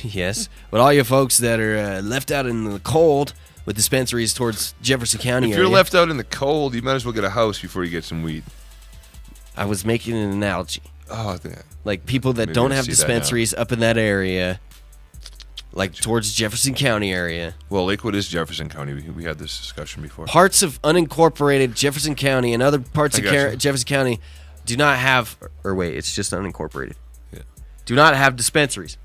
Yes, but all you folks that are left out in the cold with dispensaries towards Jefferson County If you're left out in the cold, you might as well get a house before you get some weed. I was making an analogy. Oh, yeah. Like people that Maybe don't I have see that dispensaries up in that area, like towards Jefferson County area. Well, Lakewood is Jefferson County. We had this discussion before. Parts of unincorporated Jefferson County and other parts of gotcha. Jefferson County do not have, or wait, it's just unincorporated. Yeah. Do not have dispensaries.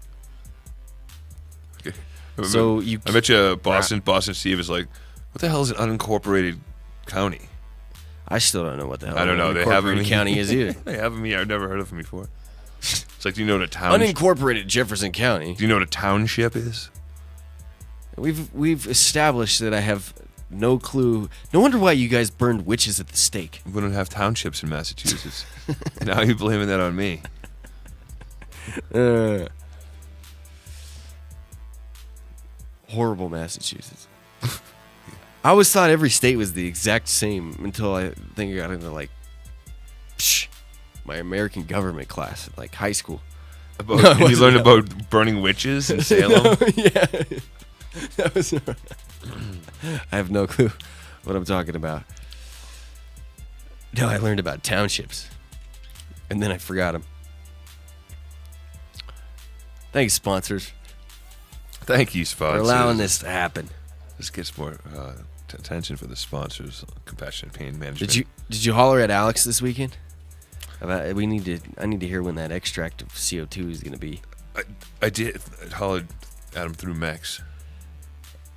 Okay. So I bet you Boston Steve is like, what the hell is an unincorporated county? I still don't know what the hell I don't know. They have unincorporated county is either. They have me. I've never heard of them before. It's like, do you know what a town? Unincorporated Jefferson County. Do you know what a township is? We've established that I have no clue. No wonder why you guys burned witches at the stake. We don't have townships in Massachusetts. Now you're blaming that on me. Horrible Massachusetts. I always thought every state was the exact same until I think I got into my American government class at high school. You learned about burning witches in Salem? Yeah. That was, I have no clue what I'm talking about. No, I learned about townships. And then I forgot them. Thanks, sponsors. Thank you, sponsors. For allowing this to happen. This gets more attention for the sponsors. Compassionate Pain Management. Did you holler at Alex this weekend? I need to hear when that extract of CO2 is going to be. I did. I hollered at him through Mex.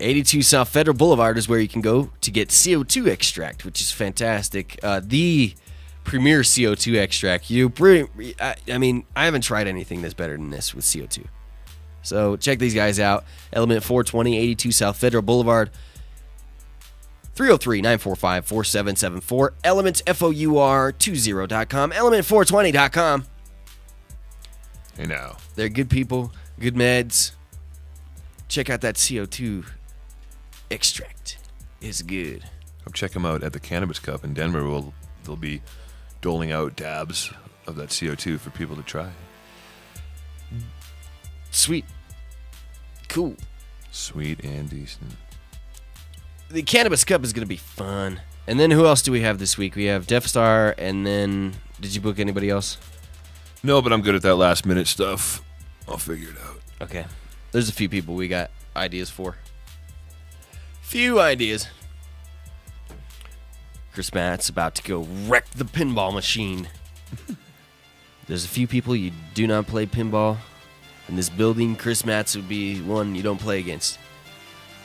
82 South Federal Boulevard is where you can go to get CO2 extract, which is fantastic. The premier CO2 extract. I haven't tried anything that's better than this with CO2. So check these guys out. Element 420, 82 South Federal Boulevard. 303-945-4774. ElementsFour20.com. Element420.com. Hey now. They're good people, good meds. Check out that CO2 extract. It's good. Come check them out at the Cannabis Cup in Denver. They'll be doling out dabs of that CO2 for people to try. Sweet. Cool. Sweet and decent. The Cannabis Cup is going to be fun. And then who else do we have this week? We have Death Star, and then did you book anybody else? No, but I'm good at that last minute stuff. I'll figure it out. Okay. There's a few people we got ideas for. Few ideas. Chris Matt's about to go wreck the pinball machine. There's a few people you do not play pinball. In this building, Chris Matt's would be one you don't play against.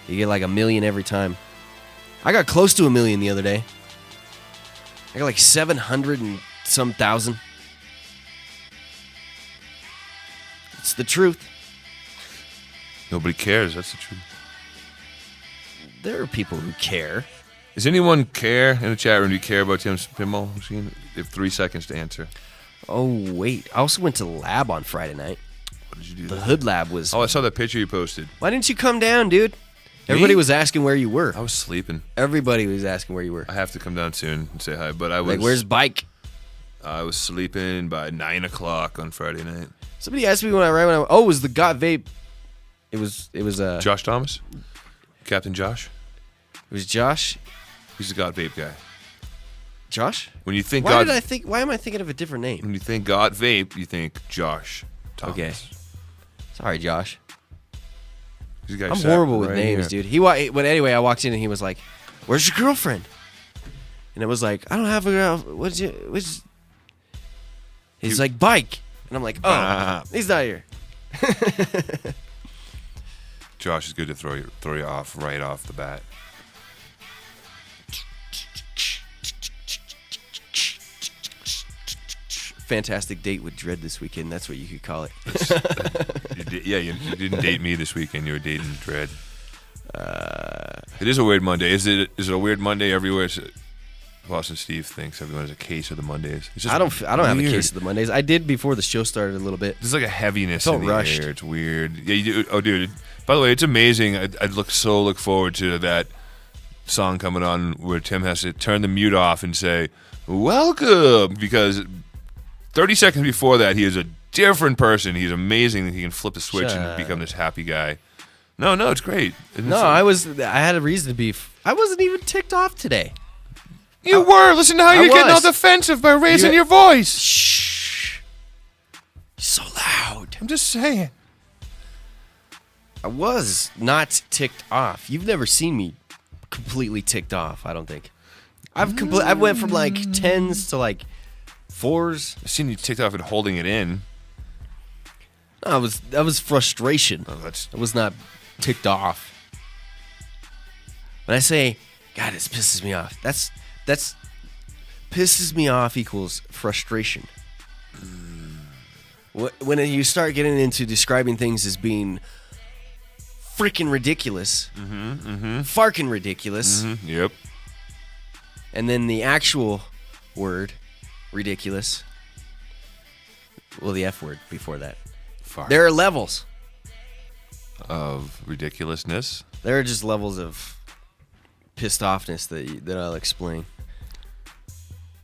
You get like 1 million every time. I got close to 1 million the other day. I got like 700 and some thousand. It's the truth. Nobody cares. That's the truth. There are people who care. Does anyone care in the chat room? Do you care about Tim's pinball machine? You have 3 seconds to answer. Oh, wait. I also went to the lab on Friday night. What did you do? The hood lab was... Oh, I saw that picture you posted. Why didn't you come down, dude? Everybody was asking where you were. I was sleeping. Everybody was asking where you were. I have to come down soon and say hi, but I was... Like, where's Bike? I was sleeping by 9 o'clock on Friday night. Somebody asked me when I... Oh, it was the Got Vape. It was Josh Thomas? Captain Josh? It was Josh? He's the Got Vape guy. Josh? When you think why am I thinking of a different name? When you think Got Vape, you think Josh Thomas. Okay. Sorry, Josh. I'm horrible with names, dude. But anyway, I walked in and he was like, "Where's your girlfriend?" And I was like, "I don't have a girl. He's like, "Bike." And I'm like, "Oh, he's not here." Josh is good to throw you off right off the bat. Fantastic date with Dread this weekend. That's what you could call it. You didn't date me this weekend. You were dating Dread. It is a weird Monday. Is it a weird Monday everywhere? Boston Steve thinks everyone has a case of the Mondays. It's just I don't have a weird. case of the Mondays. I did before the show started a little bit. There's like a heaviness Felt in the rushed. air. It's weird. Yeah, you do. Oh, dude. By the way, it's amazing. I'd look forward to that song coming on where Tim has to turn the mute off and say, "Welcome," because 30 seconds before that, he is a different person. He's amazing that he can flip a switch and become this happy guy. No, it's great. I had a reason to be. I wasn't even ticked off today. You were. Listen to how you're getting all defensive by raising your voice. Shh. So loud. I'm just saying. I was not ticked off. You've never seen me completely ticked off, I don't think. I went from like 10s to like 4s. I've seen you ticked off and holding it in. No, that was frustration. I was not ticked off. When I say, God, this pisses me off, that's pisses me off equals frustration. When you start getting into describing things as being freaking ridiculous, farking ridiculous, yep, and then the actual word, ridiculous, well, the F word before that. Fart. There are levels of ridiculousness. There are just levels of pissed offness that I'll explain.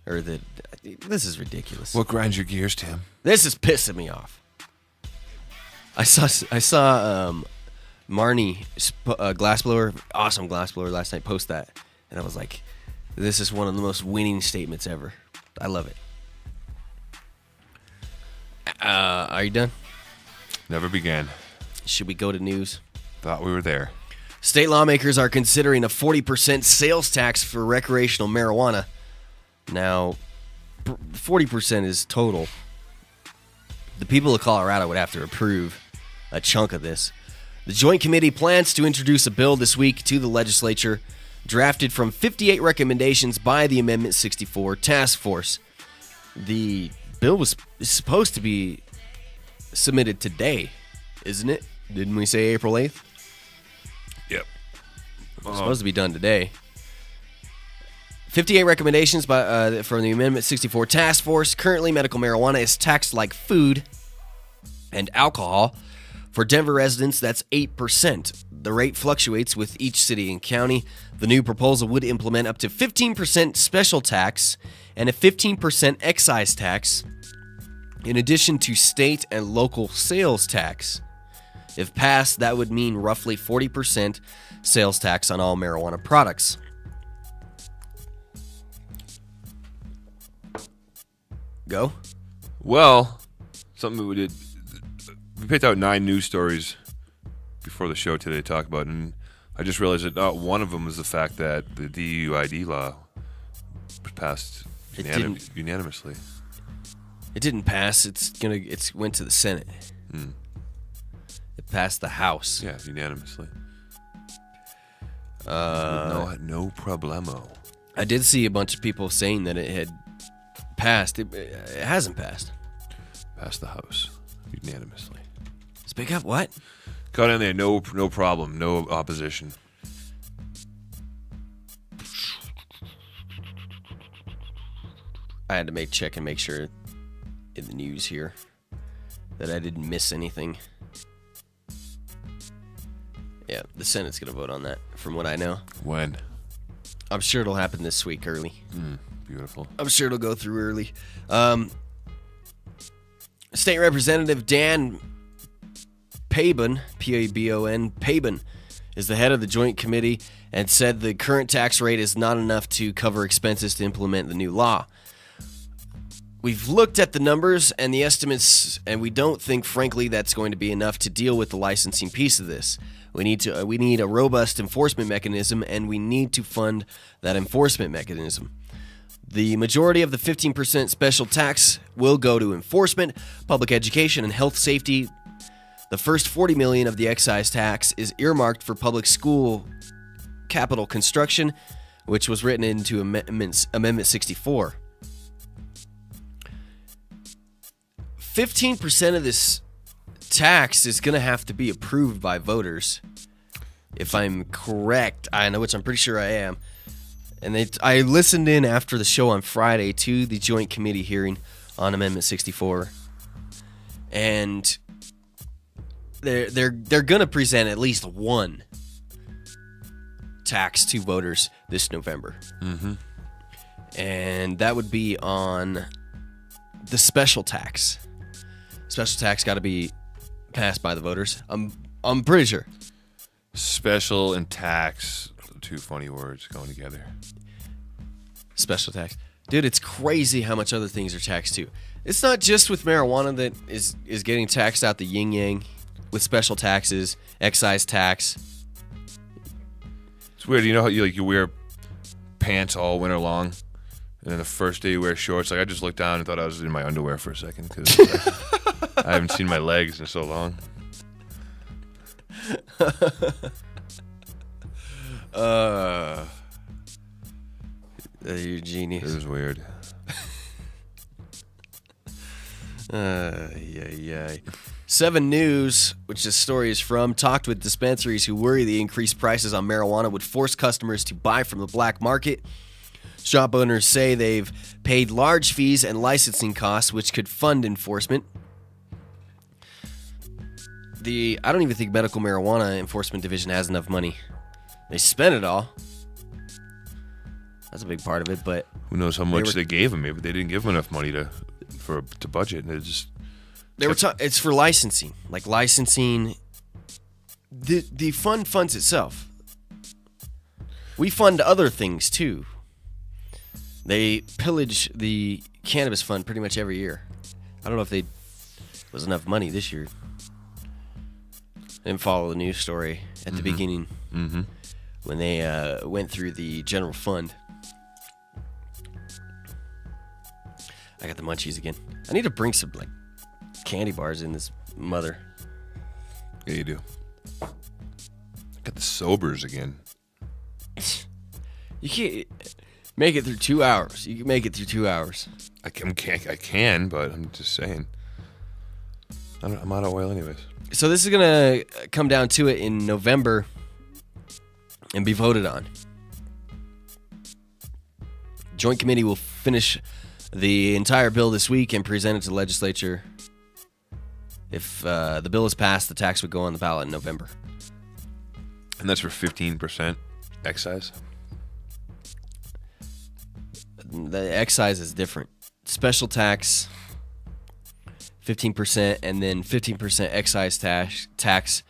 Or that this is ridiculous. What grinds your gears, Tim? This is pissing me off. I saw Marnie glassblower, awesome glassblower last night, post that, and I was like, this is one of the most winning statements ever. I love it. Are you done? Never began. Should we go to news? Thought we were there. State lawmakers are considering a 40% sales tax for recreational marijuana. Now, 40% is total. The people of Colorado would have to approve a chunk of this. The Joint Committee plans to introduce a bill this week to the legislature, drafted from 58 recommendations by the Amendment 64 Task Force. The bill is supposed to be submitted today, isn't it? Didn't we say April 8th? Yep. It's supposed to be done today. 58 recommendations from the Amendment 64 Task Force. Currently, medical marijuana is taxed like food and alcohol. For Denver residents, that's 8%. The rate fluctuates with each city and county. The new proposal would implement up to 15% special tax and a 15% excise tax, in addition to state and local sales tax. If passed, that would mean roughly 40% sales tax on all marijuana products. Go. Well, something we did. We picked out 9 news stories before the show today to talk about, and I just realized that not one of them was the fact that the DUID law was passed unanimously. It didn't pass. It went to the Senate. It passed the House. Yeah, unanimously. No problemo. I did see a bunch of people saying that it had passed. It hasn't passed. Passed the House unanimously. Speak up. What? Got in there. No problem. No opposition. I had to check and make sure in the news here that I didn't miss anything. Yeah, the Senate's going to vote on that, from what I know. When? I'm sure it'll happen this week early. Beautiful. I'm sure it'll go through early. State Representative Dan Pabon, P-A-B-O-N, Pabon, is the head of the Joint Committee and said the current tax rate is not enough to cover expenses to implement the new law. We've looked at the numbers and the estimates, and we don't think, frankly, that's going to be enough to deal with the licensing piece of this. We need a robust enforcement mechanism, and we need to fund that enforcement mechanism. The majority of the 15% special tax will go to enforcement, public education, and health safety. The first $40 million of the excise tax is earmarked for public school capital construction, which was written into Amendment 64. 15% of this tax is going to have to be approved by voters. If I'm correct, which I'm pretty sure I am, And I listened in after the show on Friday to the joint committee hearing on Amendment 64. And they're going to present at least one tax to voters this November. Mm-hmm. And that would be on the special tax. Special tax got to be passed by the voters. I'm pretty sure. Special and tax, two funny words going together. Special tax. Dude, it's crazy how much other things are taxed too. It's not just with marijuana that is getting taxed out the yin-yang with special taxes, excise tax. It's weird. You know how you wear pants all winter long, and then the first day you wear shorts. Like I just looked down and thought I was in my underwear for a second because I haven't seen my legs in so long. You're a genius. It was weird. Yeah. 7 News, which this story is from, talked with dispensaries who worry the increased prices on marijuana would force customers to buy from the black market. Shop owners say they've paid large fees and licensing costs, which could fund enforcement. I don't even think Medical Marijuana Enforcement Division has enough money. They spent it all. That's a big part of it, but who knows how much they gave them? Maybe they didn't give them enough money to budget. It's for licensing, like licensing. The fund funds itself. We fund other things too. They pillage the cannabis fund pretty much every year. I don't know if there was enough money this year. Didn't follow the news story at the beginning when they went through the general fund. I got the munchies again. I need to bring some candy bars in this mother. Yeah, you do. Got the sobers again. You can't make it through 2 hours. You can make it through 2 hours. I can, but I'm just saying. I'm out of oil anyways. So this is going to come down to it in November and be voted on. Joint committee will finish the entire bill this week and present it to the legislature. If the bill is passed, the tax would go on the ballot in November. And that's for 15% excise? The excise is different. Special tax, 15%, and then 15% excise tax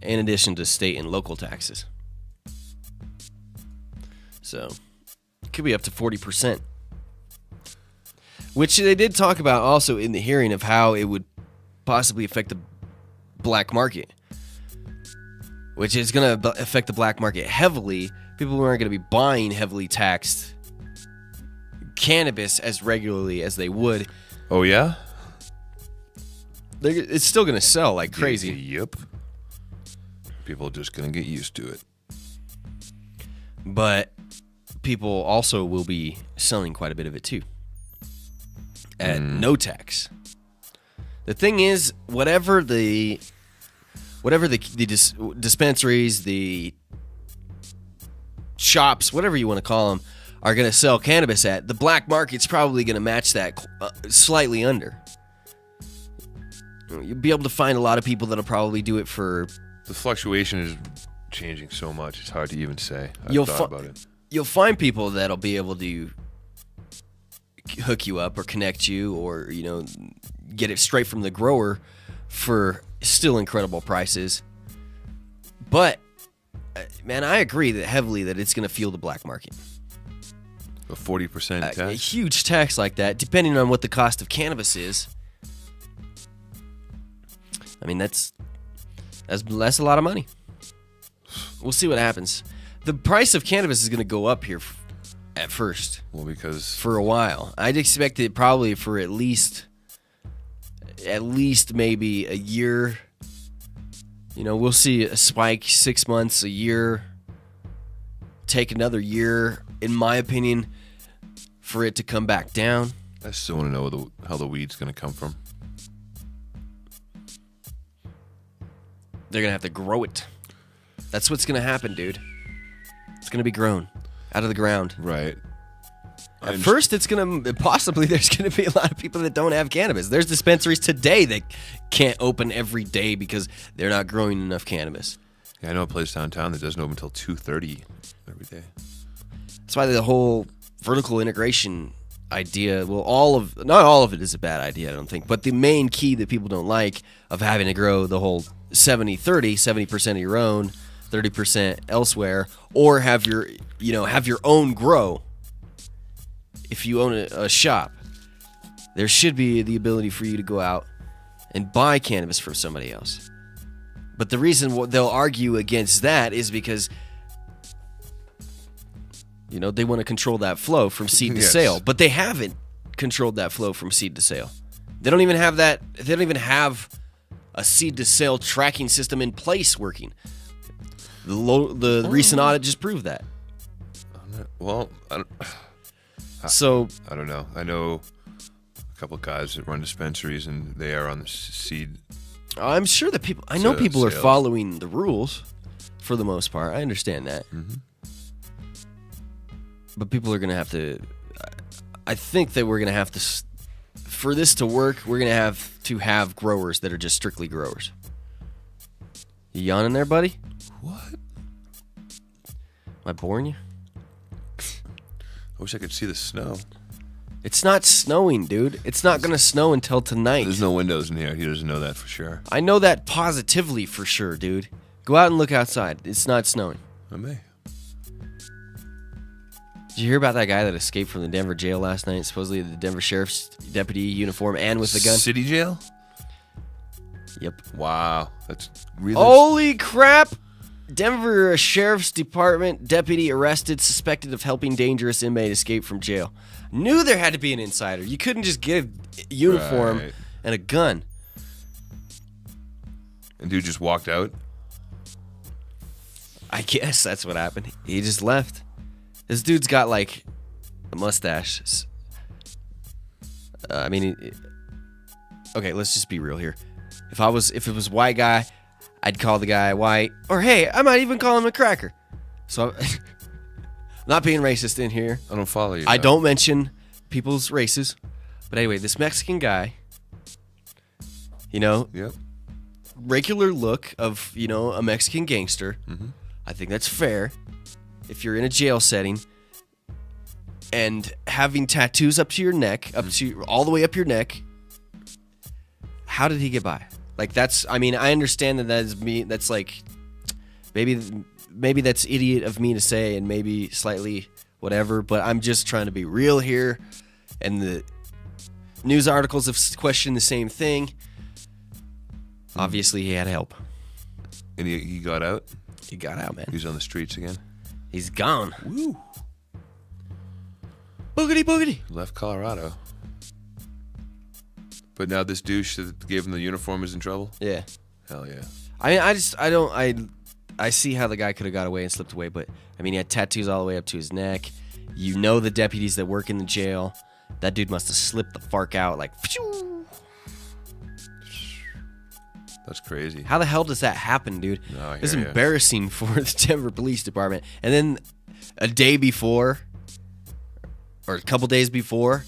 in addition to state and local taxes. So it could be up to 40%. Which they did talk about also in the hearing of how it would possibly affect the black market. Which is going to affect the black market heavily. People aren't going to be buying heavily taxed cannabis as regularly as they would. Oh, yeah? It's still going to sell like crazy. Yep. People are just going to get used to it. But people also will be selling quite a bit of it too. At no tax. The thing is, whatever the dispensaries, the shops, whatever you want to call them, are going to sell cannabis at, the black market's probably going to match that slightly under. You'll be able to find a lot of people that'll probably do it for... The fluctuation is changing so much, it's hard to even say. I've thought about it. You'll find people that'll be able to hook you up or connect you or, get it straight from the grower for still incredible prices. But, man, I agree heavily that it's going to fuel the black market. A 40% tax? A huge tax like that, depending on what the cost of cannabis is. I mean, that's a lot of money. We'll see what happens. The price of cannabis is going to go up here at first. Well, because... For a while. I'd expect it probably for at least maybe a year. We'll see a spike 6 months, a year. Take another year, in my opinion, for it to come back down. I still want to know how the weed's going to come from. They're going to have to grow it. That's what's going to happen, dude. It's going to be grown. out of the ground. Right. At first, there's going to be a lot of people that don't have cannabis. There's dispensaries today that can't open every day because they're not growing enough cannabis. Yeah, I know a place downtown that doesn't open until 2:30 every day. That's why the whole vertical integration idea, well, not all of it is a bad idea, I don't think, but the main key that people don't like of having to grow the whole 70-30, 70% of your own, 30% elsewhere, or have your own grow. If you own a shop, there should be the ability for you to go out and buy cannabis from somebody else. But the reason they'll argue against that is because they want to control that flow from seed to sale. But they haven't controlled that flow from seed to sale. They don't even have that. They don't even have a seed to sale tracking system in place working. The recent audit just proved that. Well, I don't know. I know a couple of guys that run dispensaries, and they are on the seed. I'm sure that people. I know people are following the rules for the most part. I understand that, but people are going to have to. I think that we're going to have to, for this to work, we're going to have growers that are just strictly growers. You yawning there, buddy? What? Am I boring you? I wish I could see the snow. It's not snowing, dude. It's not going to snow until tonight. There's no windows in here. He doesn't know that for sure. I know that positively for sure, dude. Go out and look outside. It's not snowing. I may. Did you hear about that guy that escaped from the Denver jail last night? Supposedly the Denver sheriff's deputy uniform and with a gun. City jail? Yep. Wow. That's really... Holy crap! Denver Sheriff's Department deputy arrested, suspected of helping dangerous inmate escape from jail. Knew there had to be an insider. You couldn't just get a uniform and a gun. And dude just walked out? I guess that's what happened. He just left. This dude's got like a mustache. Okay, let's just be real here. If it was white guy, I'd call the guy white, or hey, I might even call him a cracker. So, I'm not being racist in here. I don't follow you. I don't mention people's races. But anyway, this Mexican guy, Yep. regular look of, a Mexican gangster. Mm-hmm. I think that's fair if you're in a jail setting and having tattoos up to your neck, all the way up your neck. How did he get by? Like I understand that is me. That's like, maybe that's idiot of me to say, and maybe slightly whatever. But I'm just trying to be real here, and the news articles have questioned the same thing. Obviously, he had help. And he got out. He got out, man. He's on the streets again. He's gone. Woo! Boogity boogity. Left Colorado. But now this douche that gave him the uniform is in trouble? Yeah. Hell yeah. I see how the guy could have got away and slipped away, but he had tattoos all the way up to his neck. The deputies that work in the jail, that dude must have slipped the fark out like, phew. That's crazy. How the hell does that happen, dude? No, it's embarrassing for the Denver Police Department. And then a day before, or a couple days before,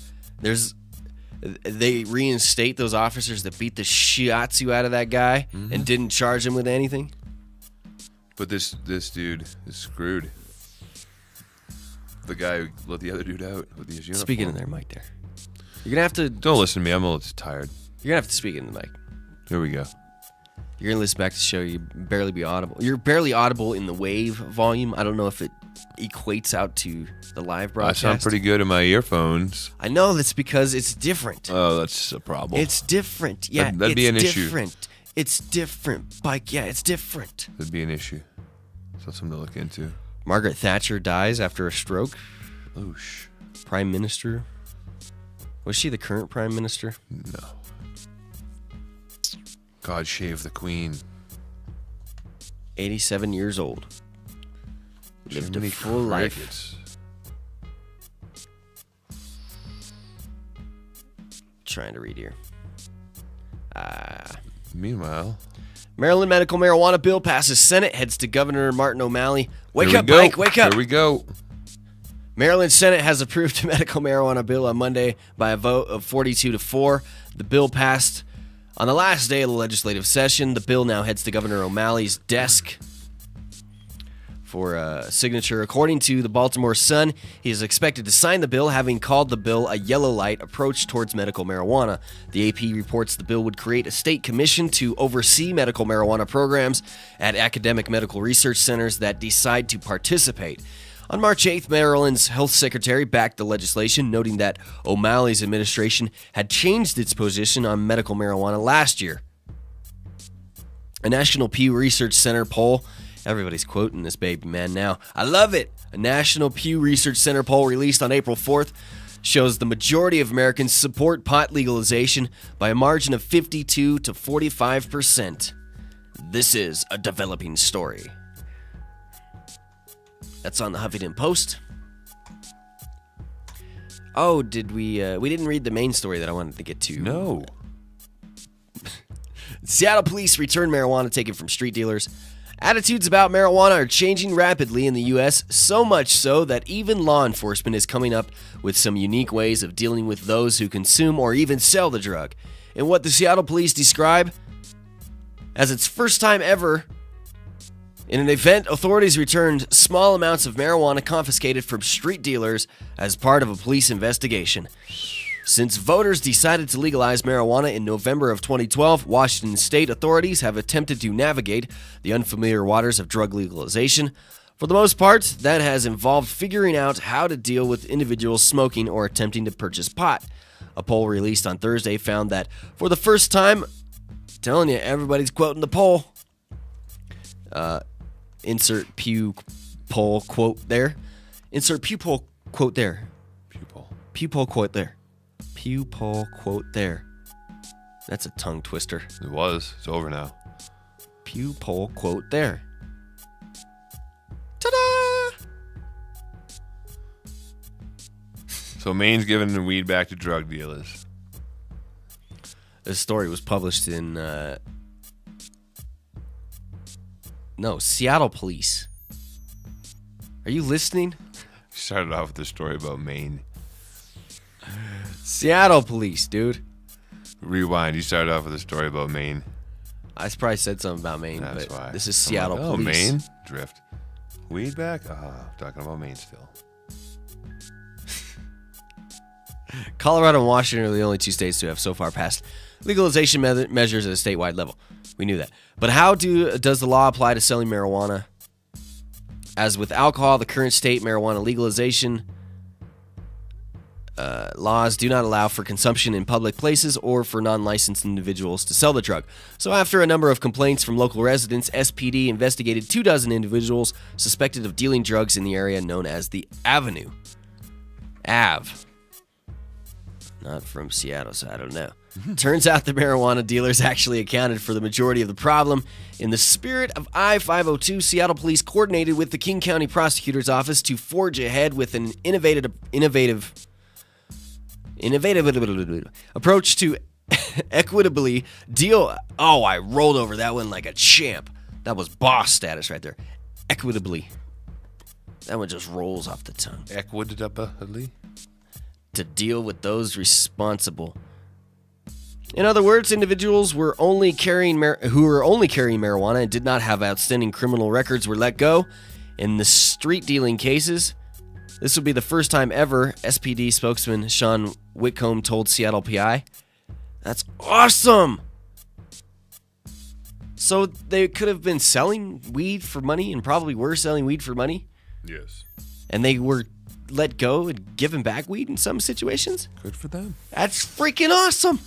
they reinstate those officers that beat the shiatsu out of that guy and didn't charge him with anything. But this dude is screwed. The guy who let the other dude out with his uniform. Speaking in there, Mike. There, you're gonna have to. Don't listen to me. I'm a little tired. You're gonna have to speak in the mic. Here we go. You're gonna listen back to the show. You barely be audible. You're barely audible in the wave volume. I don't know if it equates out to the live broadcast. I sound pretty good in my earphones. I know that's because it's different. Oh, that's a problem. It's different. Yeah, that'd be an issue. It's different. Like, yeah, it's different. That'd be an issue. So something to look into. Margaret Thatcher dies after a stroke. Oosh. Prime Minister. Was she the current Prime Minister? No. God shave the Queen. 87 years old. Lived a full life. Trying to read here. Meanwhile, Maryland medical marijuana bill passes Senate, heads to Governor Martin O'Malley. Wake up, Mike, wake up. Here we go. Maryland Senate has approved a medical marijuana bill on Monday by a vote of 42-4. The bill passed on the last day of the legislative session. The bill now heads to Governor O'Malley's desk for a signature. According to the Baltimore Sun, he is expected to sign the bill, having called the bill a yellow light approach towards medical marijuana. The AP reports the bill would create a state commission to oversee medical marijuana programs at academic medical research centers that decide to participate. On March 8th, Maryland's health secretary backed the legislation, noting that O'Malley's administration had changed its position on medical marijuana last year. A National Pew Research Center poll, everybody's quoting this baby man now. I love it. A National Pew Research Center poll released on April 4th shows the majority of Americans support pot legalization by a margin of 52 to 45%. This is a developing story. That's on the Huffington Post. Oh, did we didn't read the main story that I wanted to get to. No. Seattle police returned marijuana taken from street dealers. Attitudes about marijuana are changing rapidly in the U.S., so much so that even law enforcement is coming up with some unique ways of dealing with those who consume or even sell the drug. In what the Seattle police describe as its first time ever, in an event, authorities returned small amounts of marijuana confiscated from street dealers as part of a police investigation. Since voters decided to legalize marijuana in November of 2012, Washington state authorities have attempted to navigate the unfamiliar waters of drug legalization. For the most part, that has involved figuring out how to deal with individuals smoking or attempting to purchase pot. A poll released on Thursday found that for the first time, telling you, everybody's quoting the poll. Insert Pew poll quote there. Insert Pew poll quote there. Pew poll. Pew poll quote there. Pew poll quote there. That's a tongue twister. It was. It's over now. Pew poll quote there. Ta-da! So Maine's giving the weed back to drug dealers. This story was published in Seattle police. Are you listening? Started off with the story about Maine. Seattle police, dude. Rewind. You started off with a story about Maine. I probably said something about Maine, That's but why. this is Seattle like, police. Maine? Drift. Weed back? Talking about Maine still. Colorado and Washington are the only two states to have so far passed legalization measures at a statewide level. We knew that. But how does the law apply to selling marijuana? As with alcohol, the current state marijuana legalization laws do not allow for consumption in public places or for non-licensed individuals to sell the drug. So after a number of complaints from local residents, SPD investigated 24 individuals suspected of dealing drugs in the area known as the Avenue. Ave. Not from Seattle, so I don't know. Turns out the marijuana dealers actually accounted for the majority of the problem. In the spirit of I-502, Seattle police coordinated with the King County Prosecutor's Office to forge ahead with an innovative approach to equitably deal. Oh, I rolled over that one like a champ. That was boss status right there. Equitably. That one just rolls off the tongue. Equitably? To deal with those responsible. In other words, individuals who were only carrying marijuana and did not have outstanding criminal records were let go. In the street dealing cases, this would be the first time ever, SPD spokesman Sean Whitcomb told Seattle PI. That's awesome! So they could have been selling weed for money and probably were selling weed for money? Yes. And they were let go and given back weed in some situations? Good for them. That's freaking awesome!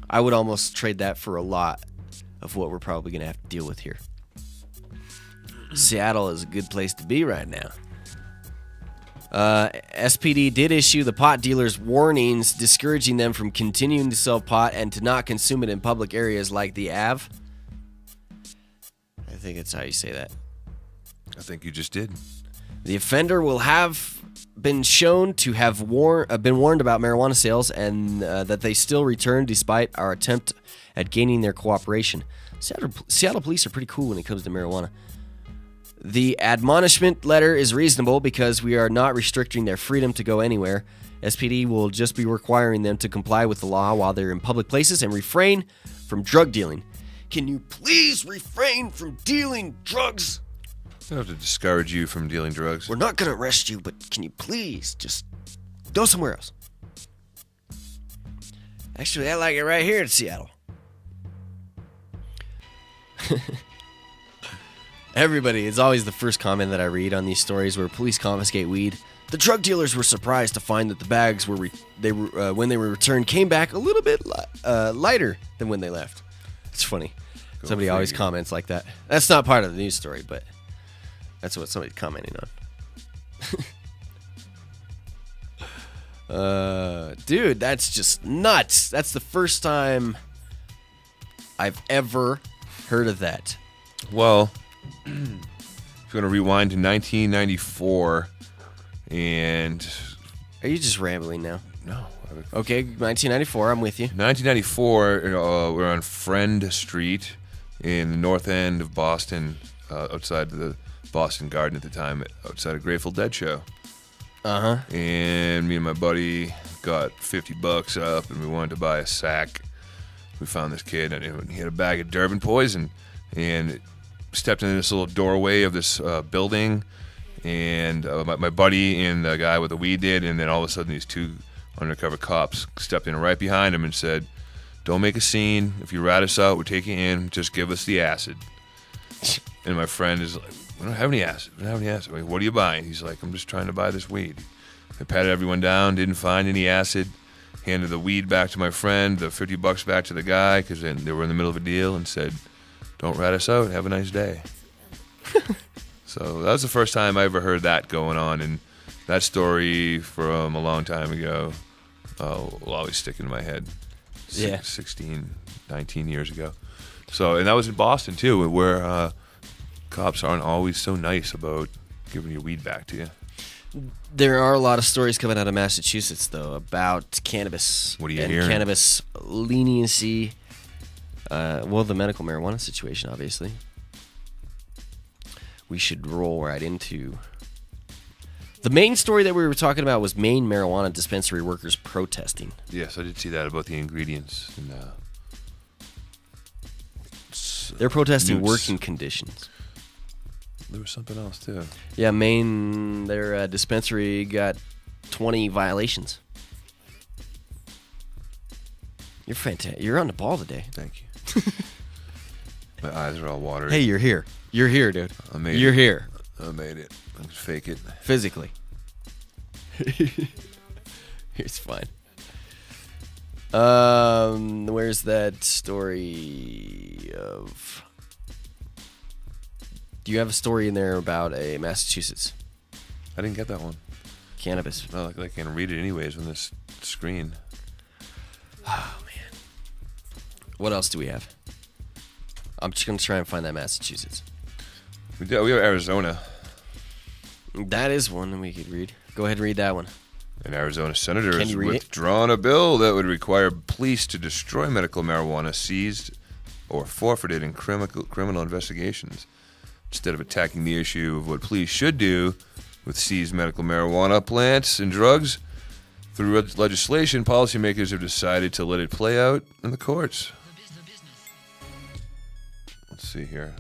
I would almost trade that for a lot of what we're probably going to have to deal with here. Seattle is a good place to be right now. SPD did issue the pot dealers warnings discouraging them from continuing to sell pot and to not consume it in public areas like the Ave. I think that's how you say that. I think you just did. The offender will have been shown to have been warned about marijuana sales and that they still return despite our attempt at gaining their cooperation. Seattle police are pretty cool when it comes to marijuana. The admonishment letter is reasonable because we are not restricting their freedom to go anywhere. SPD will just be requiring them to comply with the law while they're in public places and refrain from drug dealing. Can you please refrain from dealing drugs? I don't have to discourage you from dealing drugs. We're not going to arrest you, but can you please just go somewhere else? Actually, I like it right here in Seattle. Everybody, it's always the first comment that I read on these stories where police confiscate weed. The drug dealers were surprised to find that the bags when they were returned came back a little bit lighter than when they left. It's funny. Somebody always comments like that. That's not part of the news story, but that's what somebody's commenting on. Dude, that's just nuts. That's the first time I've ever heard of that. Well, if you're going to rewind to 1994, and... Are you just rambling now? No. Okay, 1994, I'm with you. 1994, we're on Friend Street in the north end of Boston, outside the Boston Garden at the time, outside a Grateful Dead show. Uh-huh. And me and my buddy got $50 up, and we wanted to buy a sack. We found this kid, and he had a bag of Durban poison, and stepped into this little doorway of this building, and my buddy and the guy with the weed did, and then all of a sudden these two undercover cops stepped in right behind him and said, "Don't make a scene. If you rat us out, we'll take you in. Just give us the acid." And my friend is like, "We don't have any acid. We don't have any acid." I'm like, "What are you buying?" He's like, "I'm just trying to buy this weed." I patted everyone down, didn't find any acid, handed the weed back to my friend, the $50 back to the guy, because they were in the middle of a deal, and said, "Don't rat us out. Have a nice day." So that was the first time I ever heard that going on, and that story from a long time ago will always stick in my head. 16, 19 years ago. So, and that was in Boston too, where cops aren't always so nice about giving your weed back to you. There are a lot of stories coming out of Massachusetts, though, about cannabis. What are you and hearing? Cannabis leniency. Well, the medical marijuana situation, obviously. We should roll right into... The main story that we were talking about was Maine marijuana dispensary workers protesting. Yes, I did see that about the ingredients. And, they're protesting working conditions. There was something else, too. Yeah, Maine, their dispensary got 20 violations. You're fantastic. You're on the ball today. Thank you. My eyes are all watery. Hey, you're here. You're here, dude. I made You're it. here. I made it. I just fake it. Physically. It's fine. Where's that story of... Do you have a story in there about a Massachusetts? I didn't get that one. Cannabis. Well, I can read it anyways on this screen. Oh, man. What else do we have? I'm just going to try and find that Massachusetts. We have Arizona. That is one that we could read. Go ahead and read that one. An Arizona senator has Can you read it? withdrawn a bill that would require police to destroy medical marijuana seized or forfeited in criminal investigations. Instead of attacking the issue of what police should do with seized medical marijuana plants and drugs, through legislation, policymakers have decided to let it play out in the courts. Let's see here.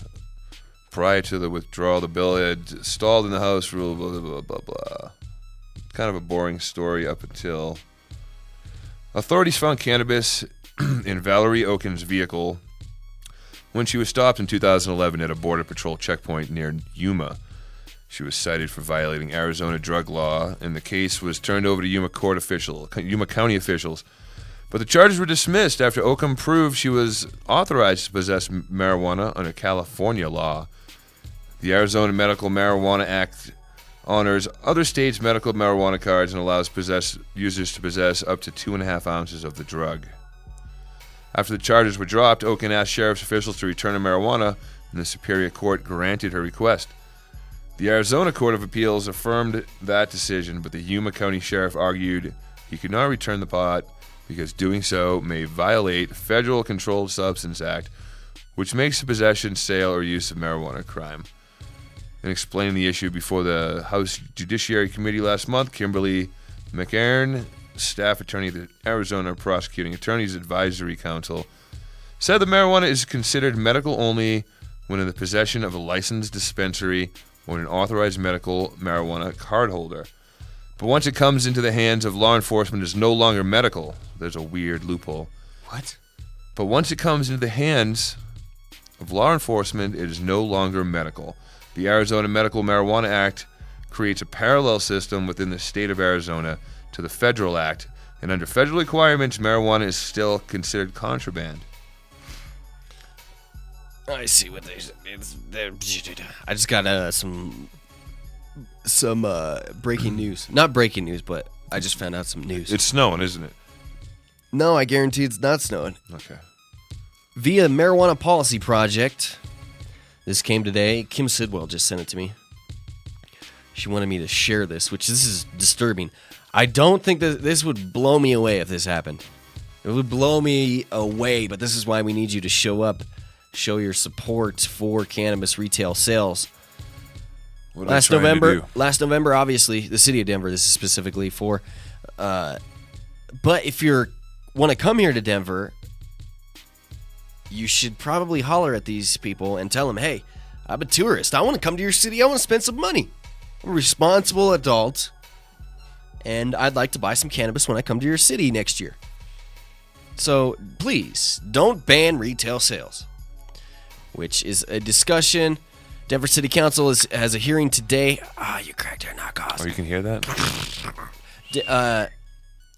Prior to the withdrawal, the bill had stalled in the House, rule, blah, blah, blah, blah, blah. Kind of a boring story up until... Authorities found cannabis in Valerie Oken's vehicle when she was stopped in 2011 at a Border Patrol checkpoint near Yuma. She was cited for violating Arizona drug law, and the case was turned over to Yuma County officials. But the charges were dismissed after Okum proved she was authorized to possess marijuana under California law. The Arizona Medical Marijuana Act honors other states' medical marijuana cards and allows users to possess up to 2.5 ounces of the drug. After the charges were dropped, Oken asked sheriff's officials to return her marijuana, and the Superior Court granted her request. The Arizona Court of Appeals affirmed that decision, but the Yuma County Sheriff argued he could not return the pot because doing so may violate Federal Controlled Substance Act, which makes the possession, sale, or use of marijuana a crime. In explaining the issue before the House Judiciary Committee last month, Kimberly McArron, staff attorney at the Arizona Prosecuting Attorneys Advisory Council, said that marijuana is considered medical only when in the possession of a licensed dispensary or an authorized medical marijuana card holder. But once it comes into the hands of law enforcement, it's no longer medical. There's a weird loophole. What? But once it comes into the hands of law enforcement, it is no longer medical. The Arizona Medical Marijuana Act creates a parallel system within the state of Arizona to the federal act, and under federal requirements, marijuana is still considered contraband. I see what they. I just got some breaking news. Not breaking news, but I just found out some news. It's snowing, isn't it? No, I guarantee it's not snowing. Okay. Via Marijuana Policy Project. This came today. Kim Sidwell just sent it to me. She wanted me to share this, which this is disturbing. I don't think that this would blow me away if this happened. It would blow me away, but this is why we need you to show up, show your support for cannabis retail sales. Last November, obviously, the city of Denver, this is specifically for. But if you want to come here to Denver, you should probably holler at these people and tell them, hey, I'm a tourist. I want to come to your city. I want to spend some money. I'm a responsible adult, and I'd like to buy some cannabis when I come to your city next year. So please, don't ban retail sales, which is a discussion. Denver City Council has a hearing today. You cracked your knuckles. Oh, you can hear that?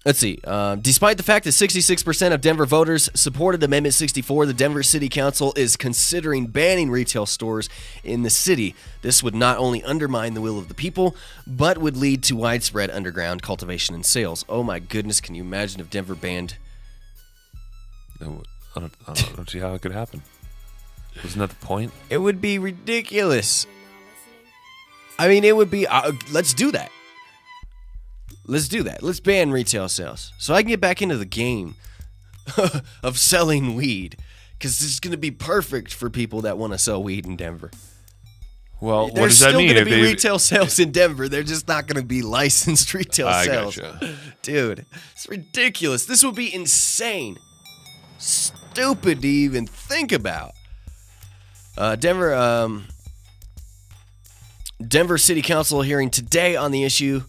Let's see. Despite the fact that 66% of Denver voters supported Amendment 64, the Denver City Council is considering banning retail stores in the city. This would not only undermine the will of the people, but would lead to widespread underground cultivation and sales. Oh my goodness, can you imagine if Denver banned? I don't see how it could happen. Isn't that the point? It would be ridiculous. I mean, it would be... let's do that. Let's do that. Let's ban retail sales so I can get back into the game of selling weed, because this is going to be perfect for people that want to sell weed in Denver. Well, what does that mean? There's still going to be retail sales in Denver. They're just not going to be licensed retail sales. Gotcha. Dude, it's ridiculous. This would be insane. Stupid to even think about. Denver City Council hearing today on the issue.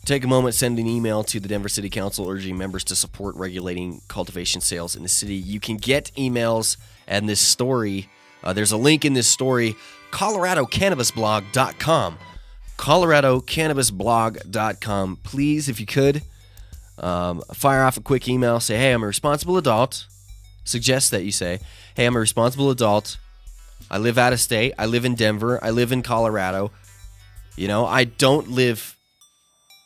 Take a moment, send an email to the Denver City Council urging members to support regulating cultivation sales in the city. You can get emails and this story. There's a link in this story, coloradocannabisblog.com. coloradocannabisblog.com. Please, if you could, fire off a quick email. Say, hey, I'm a responsible adult. Suggest that you say, hey, I'm a responsible adult. I live out of state. I live in Denver. I live in Colorado. You know, I don't live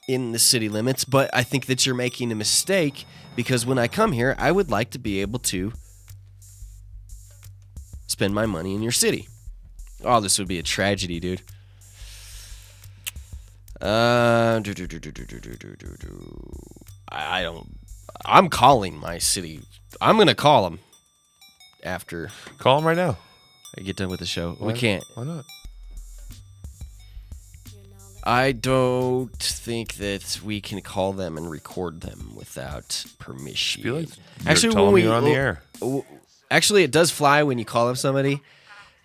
in the city limits, but I think that you're making a mistake, because when I come here, I would like to be able to spend my money in your city. Oh, this would be a tragedy, dude. I'm calling my city. I'm going to call them after. Call them right now. I get done with the show. Why, we can't. Why not? I don't think that we can call them and record them without permission. I feel like actually, telling me you're on the air. Actually, it does fly when you call up somebody.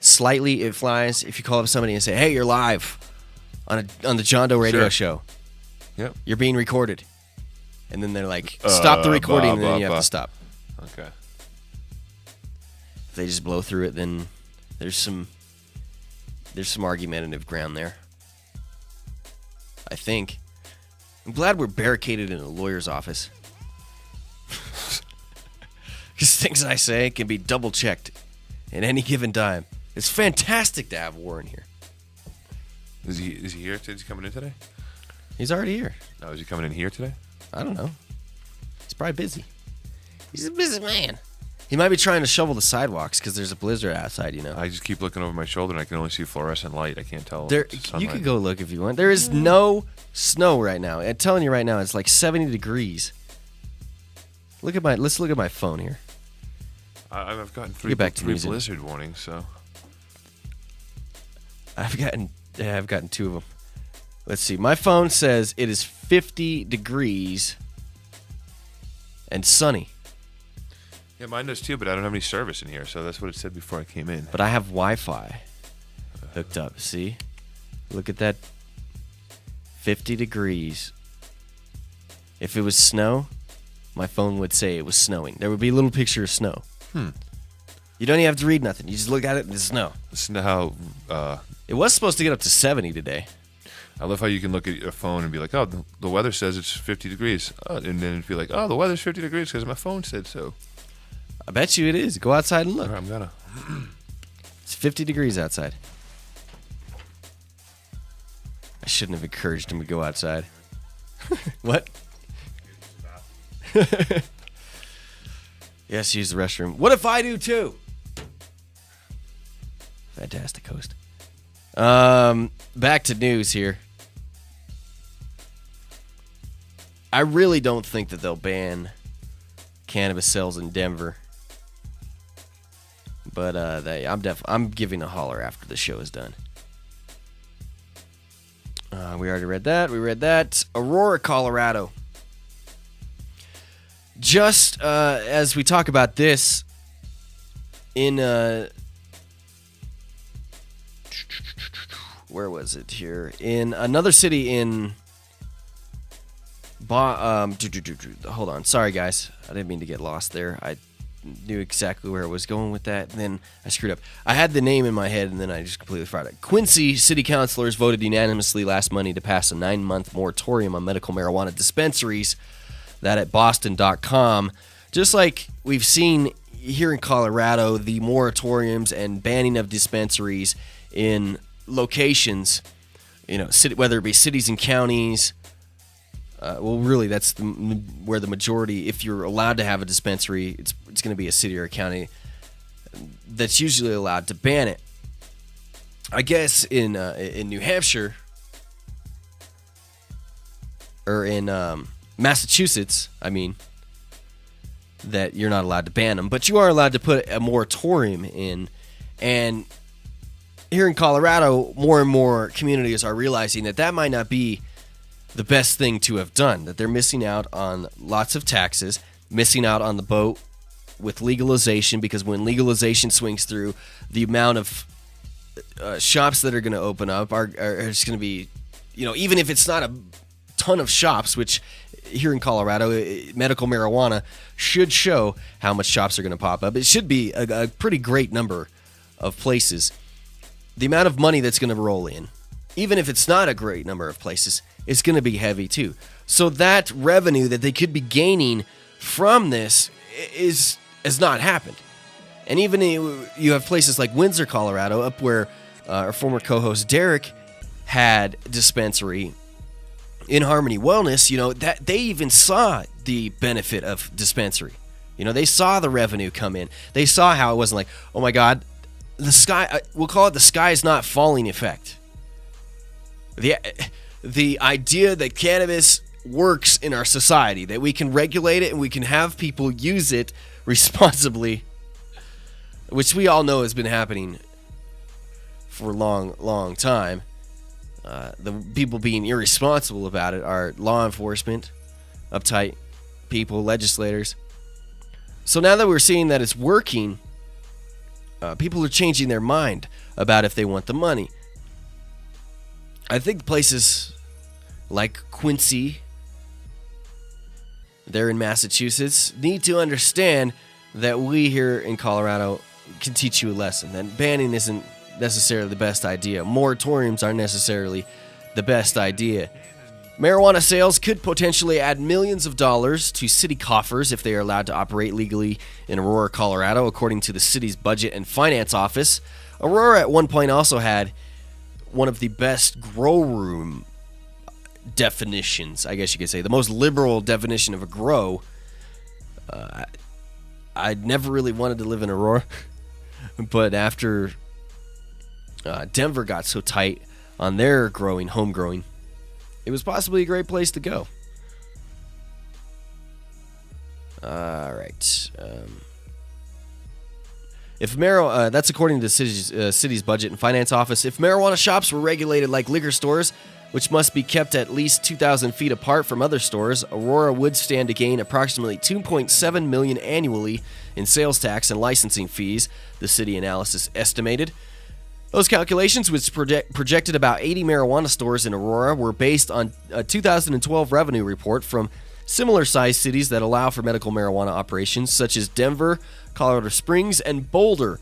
Slightly, it flies if you call up somebody and say, "Hey, you're live on the John Doe radio show. Yep, you're being recorded." And then they're like, "Stop the recording," and then you have to stop. Okay. If they just blow through it, then there's some argumentative ground there. I think. I'm glad we're barricaded in a lawyer's office. Because things I say can be double checked at any given time. It's fantastic to have Warren here. Is he here? Is he coming in today? He's already here. No, is he coming in here today? I don't know. He's probably busy. He's a busy man. He might be trying to shovel the sidewalks because there's a blizzard outside, you know. I just keep looking over my shoulder and I can only see fluorescent light. I can't tell. You could go look if you want. There is no snow right now. I'm telling you right now, it's like 70 degrees. Let's look at my phone here. I've gotten three Get back to Newsy. blizzard warnings, so. I've gotten 2 of them. Let's see. My phone says it is 50 degrees and sunny. Yeah, mine does too, but I don't have any service in here, so that's what it said before I came in. But I have Wi-Fi hooked up. See? Look at that. 50 degrees. If it was snow, my phone would say it was snowing. There would be a little picture of snow. You don't even have to read nothing. You just look at it and it's snow. Listen to how... it was supposed to get up to 70 today. I love how you can look at your phone and be like, oh, the weather says it's 50 degrees. And then feel like, oh, the weather's 50 degrees because my phone said so. I bet you it is. Go outside and look. I'm gonna. It's 50 degrees outside. I shouldn't have encouraged him to go outside. What? Yes, use the restroom. What if I do too? Fantastic host. Back to news here. I really don't think that they'll ban cannabis sales in Denver. But I'm giving a holler after the show is done. We already read that. We read that. Aurora, Colorado. Just as we talk about this, in where was it here? In another city in hold on. Sorry, guys. I didn't mean to get lost there. I knew exactly where I was going with that, and then I screwed up. I had the name in my head, and then I just completely forgot it. Quincy city councilors voted unanimously last Monday to pass a 9-month moratorium on medical marijuana dispensaries. That at Boston.com. Just like we've seen here in Colorado, the moratoriums and banning of dispensaries in locations, whether it be cities and counties. Well, really, that's where the majority, if you're allowed to have a dispensary, it's going to be a city or a county that's usually allowed to ban it. I guess in New Hampshire or in Massachusetts, that you're not allowed to ban them, but you are allowed to put a moratorium in. And here in Colorado, more and more communities are realizing that might not be the best thing to have done, that they're missing out on lots of taxes, missing out on the boat with legalization, because when legalization swings through, the amount of shops that are going to open up are just going to be, even if it's not a ton of shops, which here in Colorado, medical marijuana should show how much shops are going to pop up. It should be a pretty great number of places. The amount of money that's going to roll in, even if it's not a great number of places, it's going to be heavy too. So that revenue that they could be gaining from this has not happened. And even you have places like Windsor, Colorado, up where our former co-host Derek had a dispensary in Harmony Wellness. That they even saw the benefit of dispensary. They saw the revenue come in. They saw how it wasn't like, oh my God, the sky. We'll call it the sky is not falling effect. The idea that cannabis works in our society, that we can regulate it and we can have people use it responsibly, which we all know has been happening for a long time. The people being irresponsible about it are law enforcement, uptight people, legislators. So now that we're seeing that it's working, people are changing their mind about if they want the money. I think places like Quincy, there in Massachusetts, need to understand that we here in Colorado can teach you a lesson, that banning isn't necessarily the best idea. Moratoriums aren't necessarily the best idea. Marijuana sales could potentially add millions of dollars to city coffers if they are allowed to operate legally in Aurora, Colorado, according to the city's budget and finance office. Aurora at one point also had one of the best grow room definitions, I guess you could say, the most liberal definition of a grow. I never really wanted to live in Aurora, but after Denver got so tight on their home growing, it was possibly a great place to go. All right. That's according to the city's budget and finance office. If marijuana shops were regulated like liquor stores, which must be kept at least 2,000 feet apart from other stores, Aurora would stand to gain approximately $2.7 million annually in sales tax and licensing fees, the city analysis estimated. Those calculations, which projected about 80 marijuana stores in Aurora, were based on a 2012 revenue report from similar-sized cities that allow for medical marijuana operations, such as Denver, Colorado Springs, and Boulder.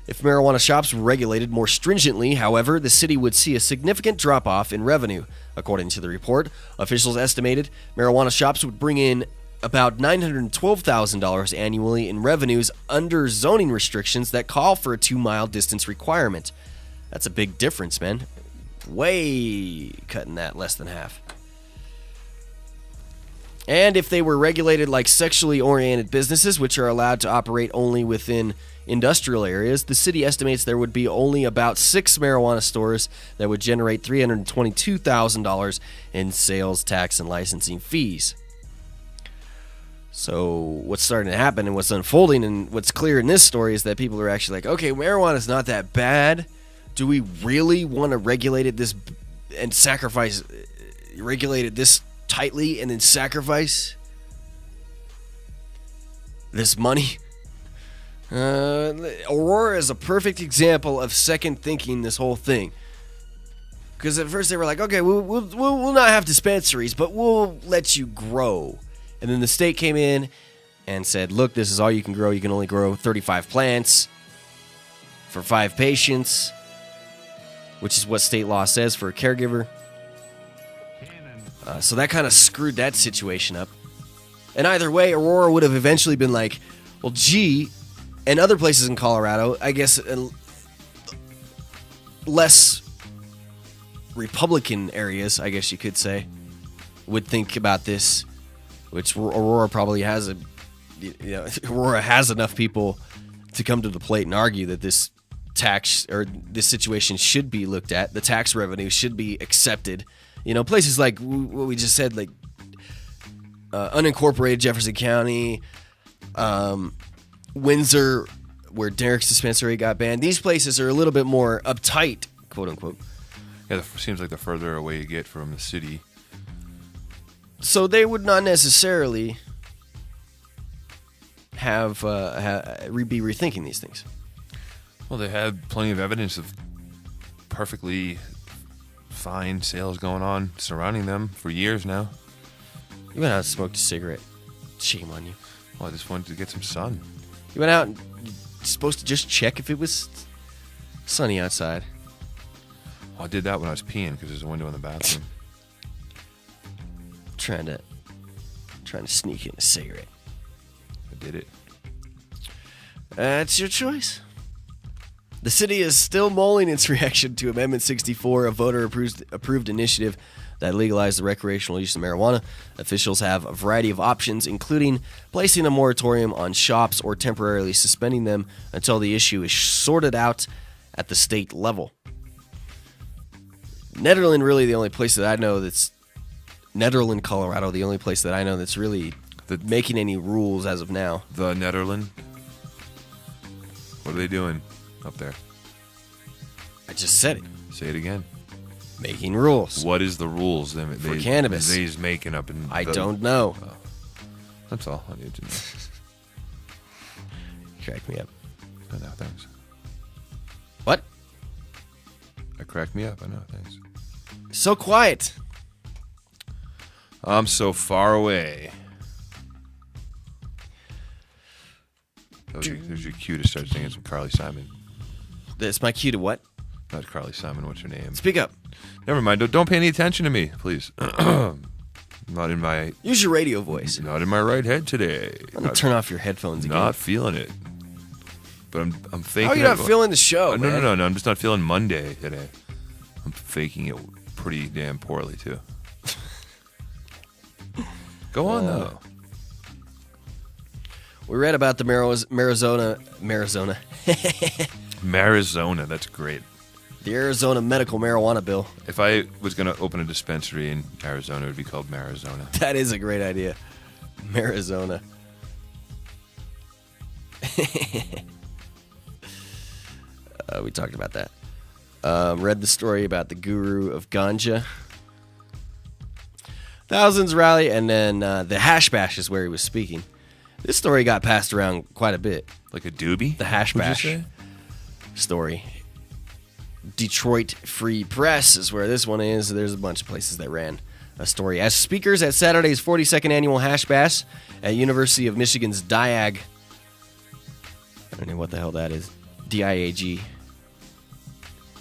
If marijuana shops were regulated more stringently, however, the city would see a significant drop-off in revenue. According to the report, officials estimated marijuana shops would bring in about $912,000 annually in revenues under zoning restrictions that call for a 2-mile distance requirement. That's a big difference, man. Way cutting that less than half. And if they were regulated like sexually oriented businesses, which are allowed to operate only within industrial areas, the city estimates there would be only about 6 marijuana stores that would generate $322,000 in sales tax and licensing fees. So what's starting to happen and what's unfolding and what's clear in this story is that people are actually like, okay, marijuana is not that bad. Do we really want to regulate it this and regulate it this tightly and then sacrifice this money? Aurora is a perfect example of second thinking this whole thing. Because at first they were like, okay, we'll not have dispensaries, but we'll let you grow. And then the state came in and said, look, this is all you can grow. You can only grow 35 plants for 5 patients, which is what state law says for a caregiver. So that kind of screwed that situation up. And either way, Aurora would have eventually been like, well, gee, and other places in Colorado, I guess less Republican areas, I guess you could say, would think about this, which Aurora probably has Aurora has enough people to come to the plate and argue that this tax or this situation should be looked at. The tax revenue should be accepted. Places like what we just said, like unincorporated Jefferson County, Windsor, where Derek's dispensary got banned. These places are a little bit more uptight, quote unquote. Yeah, it seems like the further away you get from the city. So they would not necessarily have be rethinking these things. Well, they had plenty of evidence of perfectly fine sales going on surrounding them for years now. You went out and smoked a cigarette. Shame on you. Well, I just wanted to get some sun. You went out and you're supposed to just check if it was sunny outside. Well, I did that when I was peeing because there's a window in the bathroom. Trying to sneak in a cigarette. I did it. That's your choice. The city is still mulling its reaction to Amendment 64, a voter-approved initiative that legalized the recreational use of marijuana. Officials have a variety of options, including placing a moratorium on shops or temporarily suspending them until the issue is sorted out at the state level. Nederland, really the only place that I know that's... Nederland, Colorado, the only place that I know that's really making any rules as of now. The Nederland? What are they doing up there? I just said it. Say it again. Making rules. What is the rules for cannabis? They's making up in. I don't know. Oh. That's all I need to know. Crack me up. I know, thanks. What? That cracked me up. I know, thanks. So quiet. I'm so far away. There's your cue to start singing some Carly Simon. That's my cue to what? Not Carly Simon. What's her name? Speak up. Never mind. Don't pay any attention to me, please. Not in my... Use your radio voice. Not in my right head today. I'm going to turn off your headphones again. Not feeling it. But I'm faking it. How are you not feeling the show, man? No. I'm just not feeling Monday today. I'm faking it pretty damn poorly, too. Go on, though. We read about the Marizona. Marizona, that's great. The Arizona medical marijuana bill. If I was going to open a dispensary in Arizona, it would be called Marizona. That is a great idea. Marizona. We talked about that. Read the story about the guru of ganja. Thousands rally, and then the hash bash is where he was speaking. This story got passed around quite a bit. Like a doobie? The hash bash story. Detroit Free Press is where this one is. There's a bunch of places that ran a story. As speakers at Saturday's 42nd annual hash bash at University of Michigan's DIAG. I don't know what the hell that is. DIAG.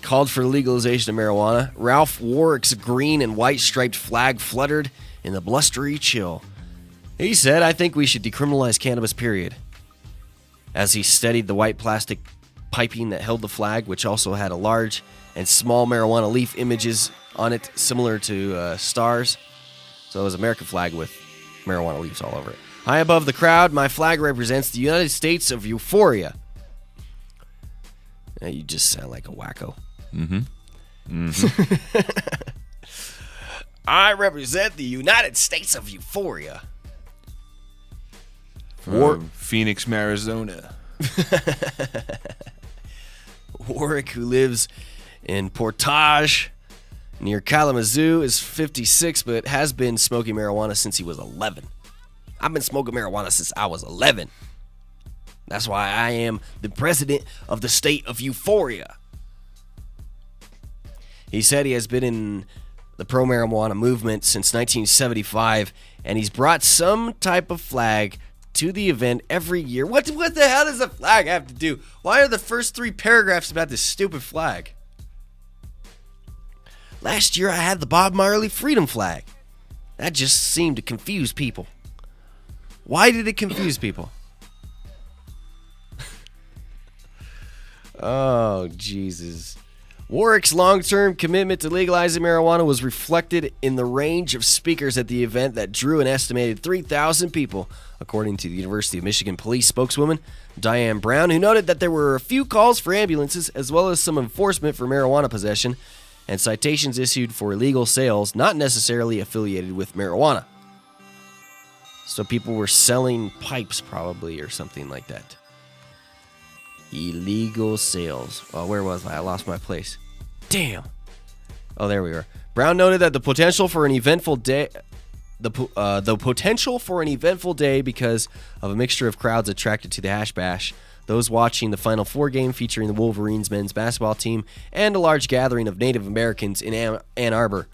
Called for the legalization of marijuana. Ralph Warwick's green and white striped flag fluttered in the blustery chill. He said, "I think we should decriminalize cannabis, period." As he steadied the white plastic piping that held the flag, which also had a large and small marijuana leaf images on it, similar to stars. So it was an American flag with marijuana leaves all over it. High above the crowd, my flag represents the United States of Euphoria. You just sound like a wacko. I represent the United States of Euphoria. Phoenix, Arizona. Warwick, who lives in Portage near Kalamazoo, is 56, but has been smoking marijuana since he was 11. I've been smoking marijuana since I was 11. That's why I am the president of the state of Euphoria. He said he has been in the pro-marijuana movement since 1975, and he's brought some type of flag to the event every year. What the hell does a flag have to do? Why are the first 3 paragraphs about this stupid flag? Last year I had the Bob Marley Freedom Flag. That just seemed to confuse people. Why did it confuse people? Oh, Jesus. Warwick's long-term commitment to legalizing marijuana was reflected in the range of speakers at the event that drew an estimated 3,000 people, according to the University of Michigan police spokeswoman Diane Brown, who noted that there were a few calls for ambulances as well as some enforcement for marijuana possession and citations issued for illegal sales not necessarily affiliated with marijuana. So people were selling pipes probably or something like that. Illegal sales. Oh, where was I? I lost my place. Damn. Oh, there we are. Brown noted that the potential for an eventful day, the potential for an eventful day because of a mixture of crowds attracted to the hash bash, those watching the Final Four game featuring the Wolverines men's basketball team, and a large gathering of Native Americans in Ann Arbor.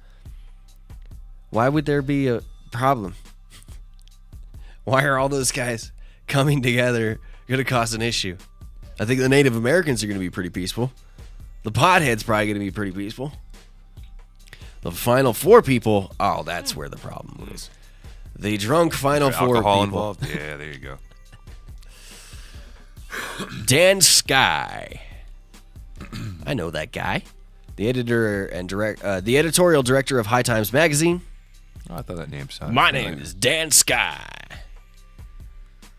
Why would there be a problem? Why are all those guys coming together going to cause an issue? I think the Native Americans are going to be pretty peaceful. The potheads probably going to be pretty peaceful. The Final Four people, oh, that's where the problem is. The drunk Final Four alcohol people. Involved? Yeah, there you go. Dan Sky. I know that guy. The editor and the editorial director of High Times Magazine. Oh, I thought that name sounded My familiar. name is Dan Sky.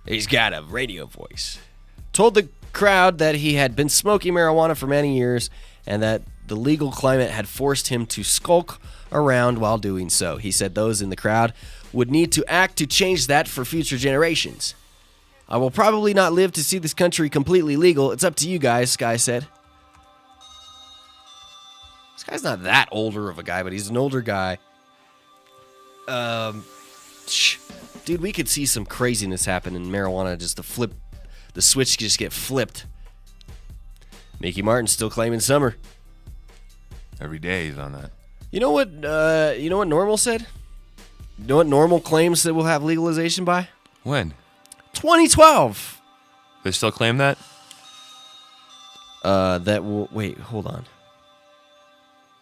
He's got a radio voice. Told the crowd that he had been smoking marijuana for many years and that the legal climate had forced him to skulk around while doing so. He said those in the crowd would need to act to change that for future generations. I will probably not live to see this country completely legal. It's up to you guys, Sky said. This guy's not that older of a guy, but he's an older guy. Dude, we could see some craziness happen in marijuana, just the switch just get flipped. Mickey Martin's still claiming summer. Every day he's on that. You know what Normal said? You know what Normal claims that we'll have legalization by? When? 2012. They still claim that? That will wait, hold on.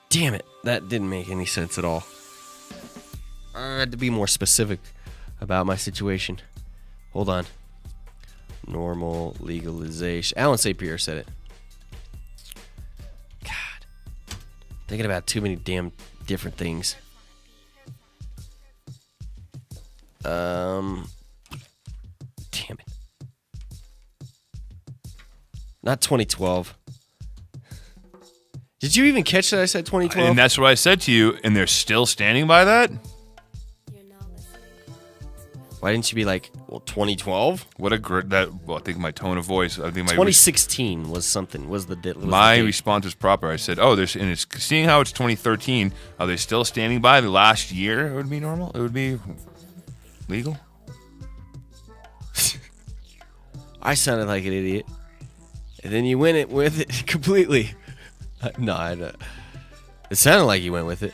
Damn it. That didn't make any sense at all. I had to be more specific about my situation. Hold on. Normal legalization. Alan St. Pierre said it. God. Thinking about too many damn different things. Damn it. Not 2012. Did you even catch that I said 2012? And that's what I said to you, and they're still standing by that? Why didn't you be like, well, 2012? What a great I think my tone of voice. I think my 2016 was something. Was the my response was proper. I said, seeing how it's 2013. Are they still standing by the last year? It would be normal. It would be legal. I sounded like an idiot, and then you went with it completely. No, it sounded like you went with it.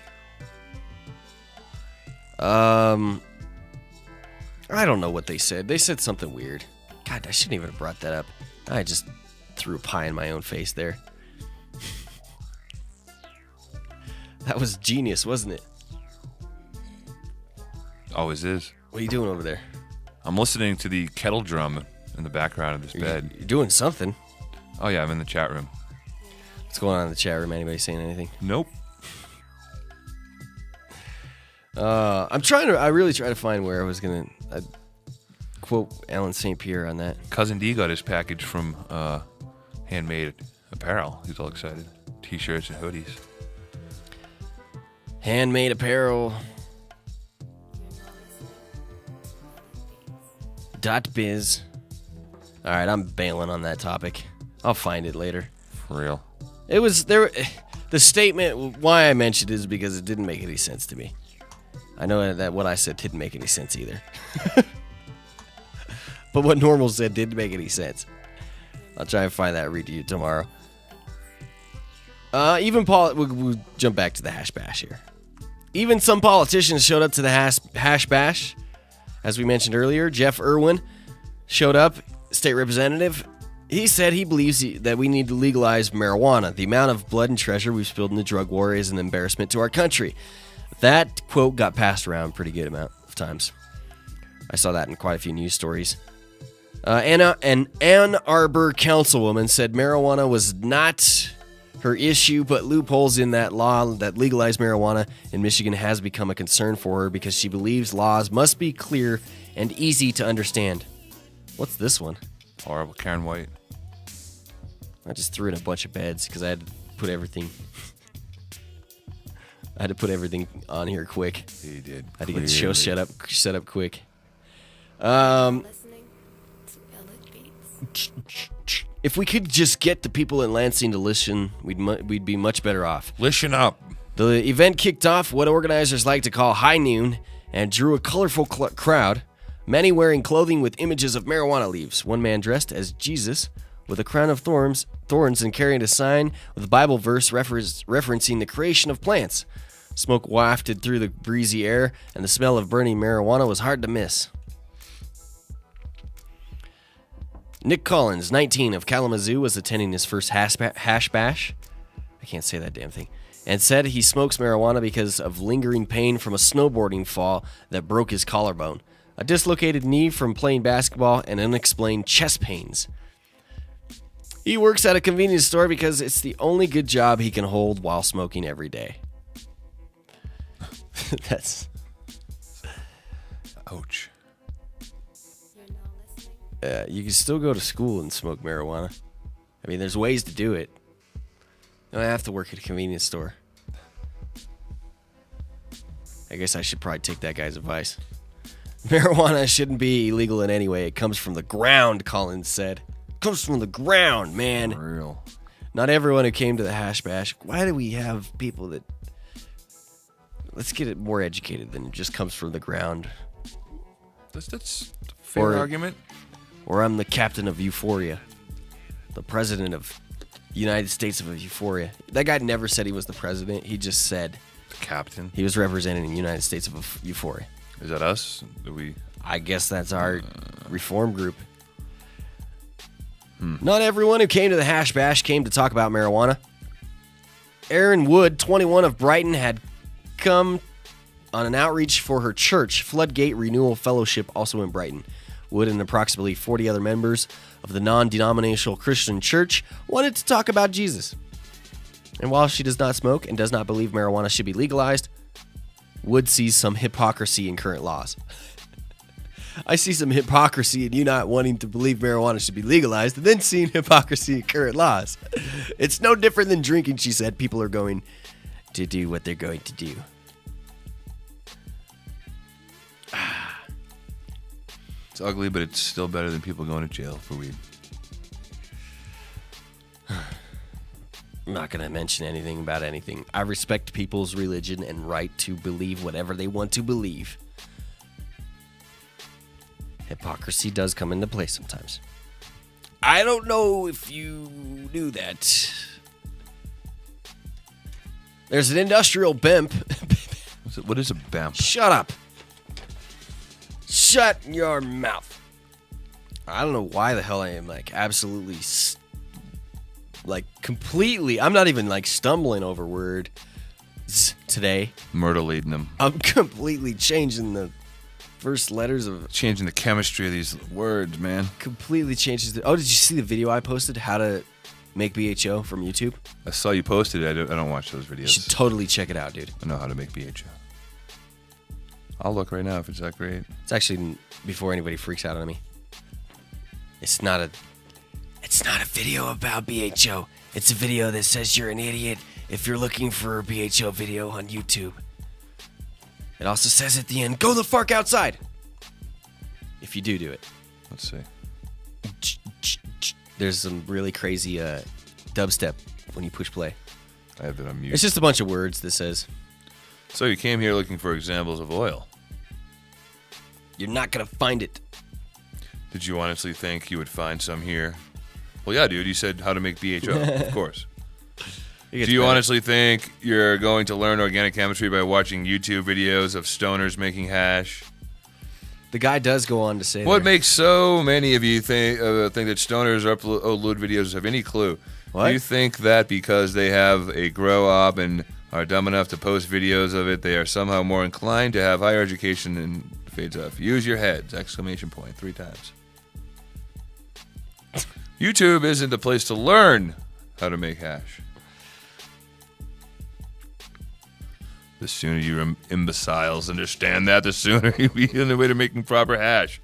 I don't know what they said. They said something weird. God, I shouldn't even have brought that up. I just threw a pie in my own face there. That was genius, wasn't it? Always is. What are you doing over there? I'm listening to the kettle drum in the background of this bed. You're doing something. Oh, yeah, I'm in the chat room. What's going on in the chat room? Anybody saying anything? Nope. I really try to find where I was going to quote Alan St. Pierre on that. Cousin D got his package from Handmade Apparel. He's all excited. T-shirts and hoodies. Handmade Apparel. .biz. All right, I'm bailing on that topic. I'll find it later. For real. It was there. The statement, why I mentioned it is because it didn't make any sense to me. I know that what I said didn't make any sense either. But what Normal said didn't make any sense. I'll try and find that and read to you tomorrow. We'll jump back to the hash bash here. Even some politicians showed up to the hash bash. As we mentioned earlier, Jeff Irwin showed up, state representative. He said he believes that we need to legalize marijuana. The amount of blood and treasure we've spilled in the drug war is an embarrassment to our country. That quote got passed around a pretty good amount of times. I saw that in quite a few news stories. An Ann Arbor councilwoman said marijuana was not her issue, but loopholes in that law that legalized marijuana in Michigan has become a concern for her because she believes laws must be clear and easy to understand. What's this one? Horrible. Karen White. I just threw in a bunch of beds because I had to put everything... I had to put everything on here quick. You did. I had to get the show set up quick. If we could just get the people in Lansing to listen, we'd be much better off. Listen up. The event kicked off what organizers like to call high noon and drew a colorful crowd, many wearing clothing with images of marijuana leaves. One man dressed as Jesus with a crown of thorns and carrying a sign with a Bible verse referencing the creation of plants. Smoke wafted through the breezy air, and the smell of burning marijuana was hard to miss. Nick Collins, 19, of Kalamazoo, was attending his first hash bash. I can't say that damn thing. And said he smokes marijuana because of lingering pain from a snowboarding fall that broke his collarbone, a dislocated knee from playing basketball, and unexplained chest pains. He works at a convenience store because it's the only good job he can hold while smoking every day. That's... Ouch. You can still go to school and smoke marijuana. I mean, there's ways to do it. You don't have to work at a convenience store. I guess I should probably take that guy's advice. Marijuana shouldn't be illegal in any way. It comes from the ground, Collins said. It comes from the ground, man. For real. Not everyone who came to the hash bash. Why do we have people that... Let's get it more educated than it just comes from the ground. That's a fair argument. Or I'm the captain of Euphoria. The president of United States of Euphoria. That guy never said he was the president. He just said... The captain? He was representing the United States of Euphoria. Is that us? I guess that's our reform group. Not everyone who came to the hash bash came to talk about marijuana. Erin Wood, 21, of Brighton, had come on an outreach for her church, Floodgate Renewal Fellowship, also in Brighton. Wood and approximately 40 other members of the non-denominational Christian church wanted to talk about Jesus. And while she does not smoke and does not believe marijuana should be legalized, Wood sees some hypocrisy in current laws. I see some hypocrisy in you not wanting to believe marijuana should be legalized and then seeing hypocrisy in current laws. It's no different than drinking, she said. People are going to do what they're going to do. It's ugly, but it's still better than people going to jail for weed. I'm not going to mention anything about anything. I respect people's religion and right to believe whatever they want to believe. Hypocrisy does come into play sometimes. I don't know if you knew that. There's an industrial BEMP. What is a BEMP? Shut up. Shut your mouth. I don't know why the hell I am absolutely completely. I'm not even stumbling over words today. Myrtle-eating them. I'm completely changing the first letters of. Changing the chemistry of these words, man. Completely changes the. Oh, did you see the video I posted? How to make BHO from YouTube? I saw you posted it. I don't watch those videos. You should totally check it out, dude. I know how to make BHO. I'll look right now if it's that great. It's actually before anybody freaks out on me. It's not a video about BHO. It's a video that says you're an idiot if you're looking for a BHO video on YouTube. It also says at the end, go the fuck outside. If you do it. Let's see. There's some really crazy dubstep when you push play. I have it on mute. It's just a bunch of words that says. So you came here looking for examples of oil. You're not going to find it. Did you honestly think you would find some here? Well, yeah, dude. You said how to make BHO, of course. Do you honestly think you're going to learn organic chemistry by watching YouTube videos of stoners making hash? The guy does go on to say what makes so many of you think that stoners upload videos have any clue? What? Do you think that because they have a grow op and are dumb enough to post videos of it, they are somehow more inclined to have higher education and fades off? Use your heads! ! 3 times. YouTube isn't the place to learn how to make hash. The sooner you imbeciles understand that, the sooner you'll be on the way to making proper hash.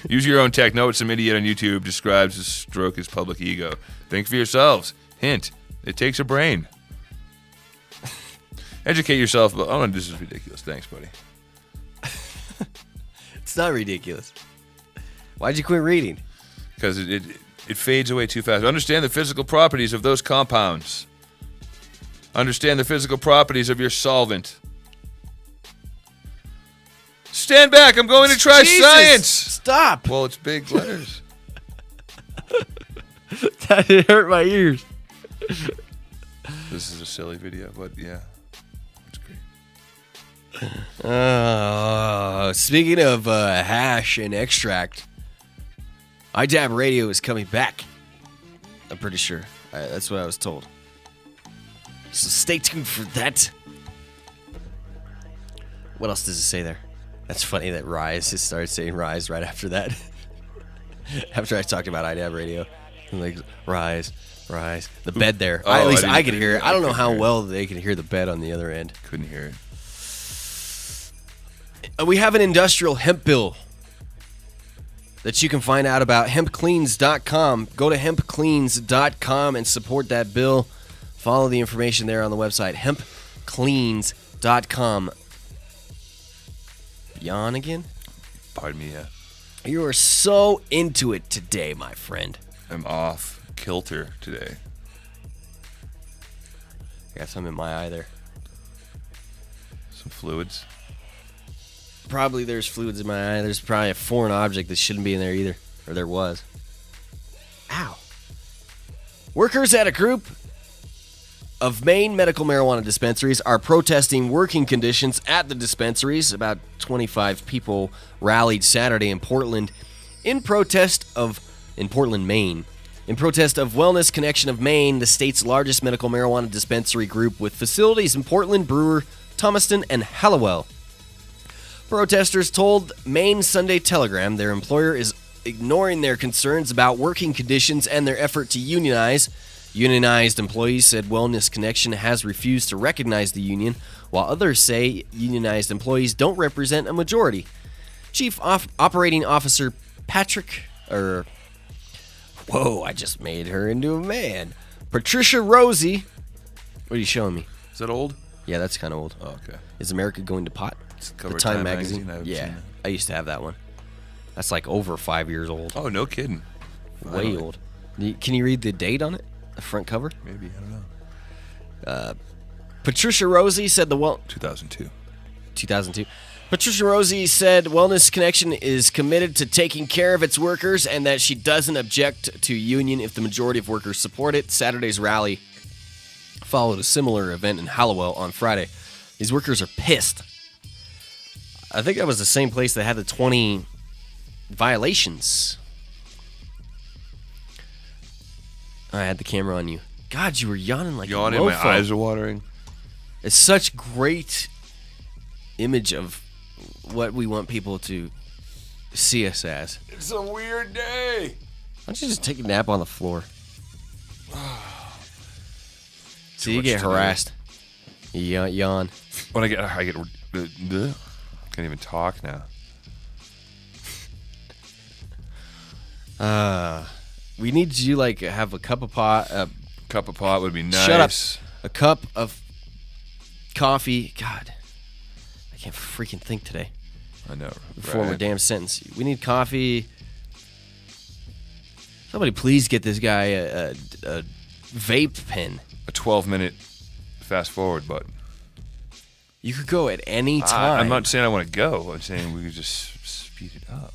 Use your own tech. Know what some idiot on YouTube describes as stroke his public ego. Think for yourselves. Hint, it takes a brain. Educate yourself. Oh, this is ridiculous. Thanks, buddy. It's not ridiculous. Why'd you quit reading? Because it fades away too fast. Understand the physical properties of those compounds. Understand the physical properties of your solvent. Stand back. I'm going to try science. Stop. Well, it's big letters. That hurt my ears. This is a silly video, but yeah. It's great. Speaking of hash and extract, iDab Radio is coming back. I'm pretty sure. That's what I was told. So stay tuned for that. What else does it say there? That's funny that Rise just started saying Rise right after that. After I talked about iDab Radio. I'm like, Rise. The bed there. At least I could hear it. I don't know how well they can hear the bed on the other end. Couldn't hear it. We have an industrial hemp bill that you can find out about. hempcleans.com. Go to hempcleans.com and support that bill. Follow the information there on the website, hempcleans.com. Yawn again? Pardon me, yeah. You are so into it today, my friend. I'm off kilter today. I got some in my eye there. Some fluids. Probably there's fluids in my eye. There's probably a foreign object that shouldn't be in there either. Or there was. Ow. Workers at a group of Maine medical marijuana dispensaries are protesting working conditions at the dispensaries. About 25 people rallied Saturday in Portland, Maine. In protest of Wellness Connection of Maine, the state's largest medical marijuana dispensary group with facilities in Portland, Brewer, Thomaston, and Hallowell. Protesters told Maine Sunday Telegram their employer is ignoring their concerns about working conditions and their effort to unionize. Unionized employees said Wellness Connection has refused to recognize the union, while others say unionized employees don't represent a majority. Chief Operating Officer Patrick, I just made her into a man. Patricia Rosie. What are you showing me? Is that old? Yeah, that's kind of old. Oh, okay. Is America going to pot? It's the cover Time of magazine? I yeah, I used to have that one. That's like over 5 years old. Oh, no kidding. Way old. Can you read the date on it? The front cover? Maybe, I don't know. Patricia Rosie said 2002. 2002. Patricia Rosie said Wellness Connection is committed to taking care of its workers and that she doesn't object to union if the majority of workers support it. Saturday's rally followed a similar event in Hallowell on Friday. These workers are pissed. I think that was the same place that had the 20 violations. I had the camera on you. God, you were yawning like a mofo. My eyes are watering. It's such great image of what we want people to see us as. It's a weird day. Why don't you just take a nap on the floor? So you get harassed. You yawn. When I get can't even talk now. We need you like have a cup of pot. Cup of pot would be nice. Shut up. A cup of coffee. God, I can't freaking think today. I know. Form a damn sentence. We need coffee. Somebody please get this guy a vape pen. A 12-minute fast forward button. You could go at any time. I'm not saying I want to go. I'm saying we could just speed it up.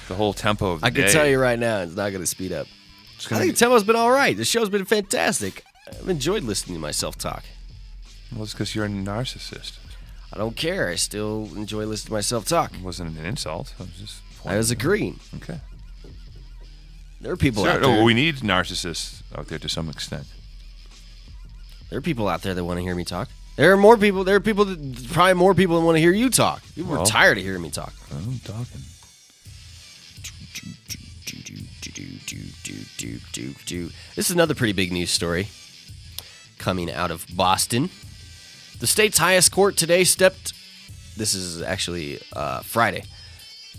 The whole tempo of the day. I can tell you right now, it's not going to speed up. I think the tempo's been all right. The show's been fantastic. I've enjoyed listening to myself talk. Well, it's because you're a narcissist. I don't care. I still enjoy listening to myself talk. It wasn't an insult. I was agreeing. Okay. There are people out there. No, we need narcissists out there to some extent. There are people out there that want to hear me talk. There are more people. There are people that probably more people that want to hear you talk. People are tired of hearing me talk. I'm talking. This is another pretty big news story coming out of Boston. The state's highest court today this is actually Friday,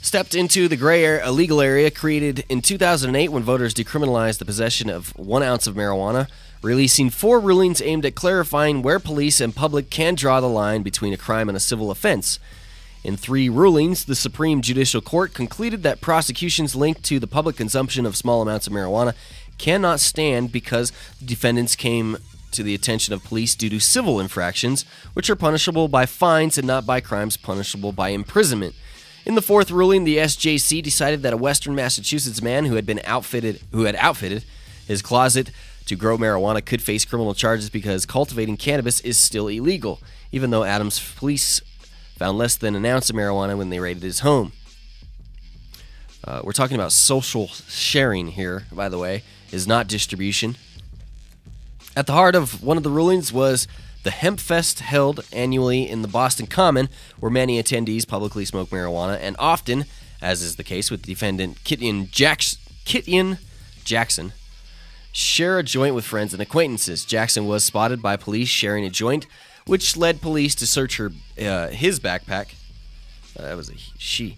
stepped into the gray illegal area created in 2008 when voters decriminalized the possession of 1 ounce of marijuana, releasing 4 rulings aimed at clarifying where police and public can draw the line between a crime and a civil offense. In 3 rulings, the Supreme Judicial Court concluded that prosecutions linked to the public consumption of small amounts of marijuana cannot stand because the defendants came to the attention of police due to civil infractions, which are punishable by fines and not by crimes punishable by imprisonment. In the 4th ruling, the SJC decided that a Western Massachusetts man who had outfitted his closet to grow marijuana could face criminal charges because cultivating cannabis is still illegal, even though Adams police found less than an ounce of marijuana when they raided his home. We're talking about social sharing here, by the way, is not distribution. At the heart of one of the rulings was the Hemp Fest held annually in the Boston Common, where many attendees publicly smoke marijuana, and often, as is the case with defendant Kityan Jackson, share a joint with friends and acquaintances. Jackson was spotted by police sharing a joint, which led police to search his backpack. That was a she.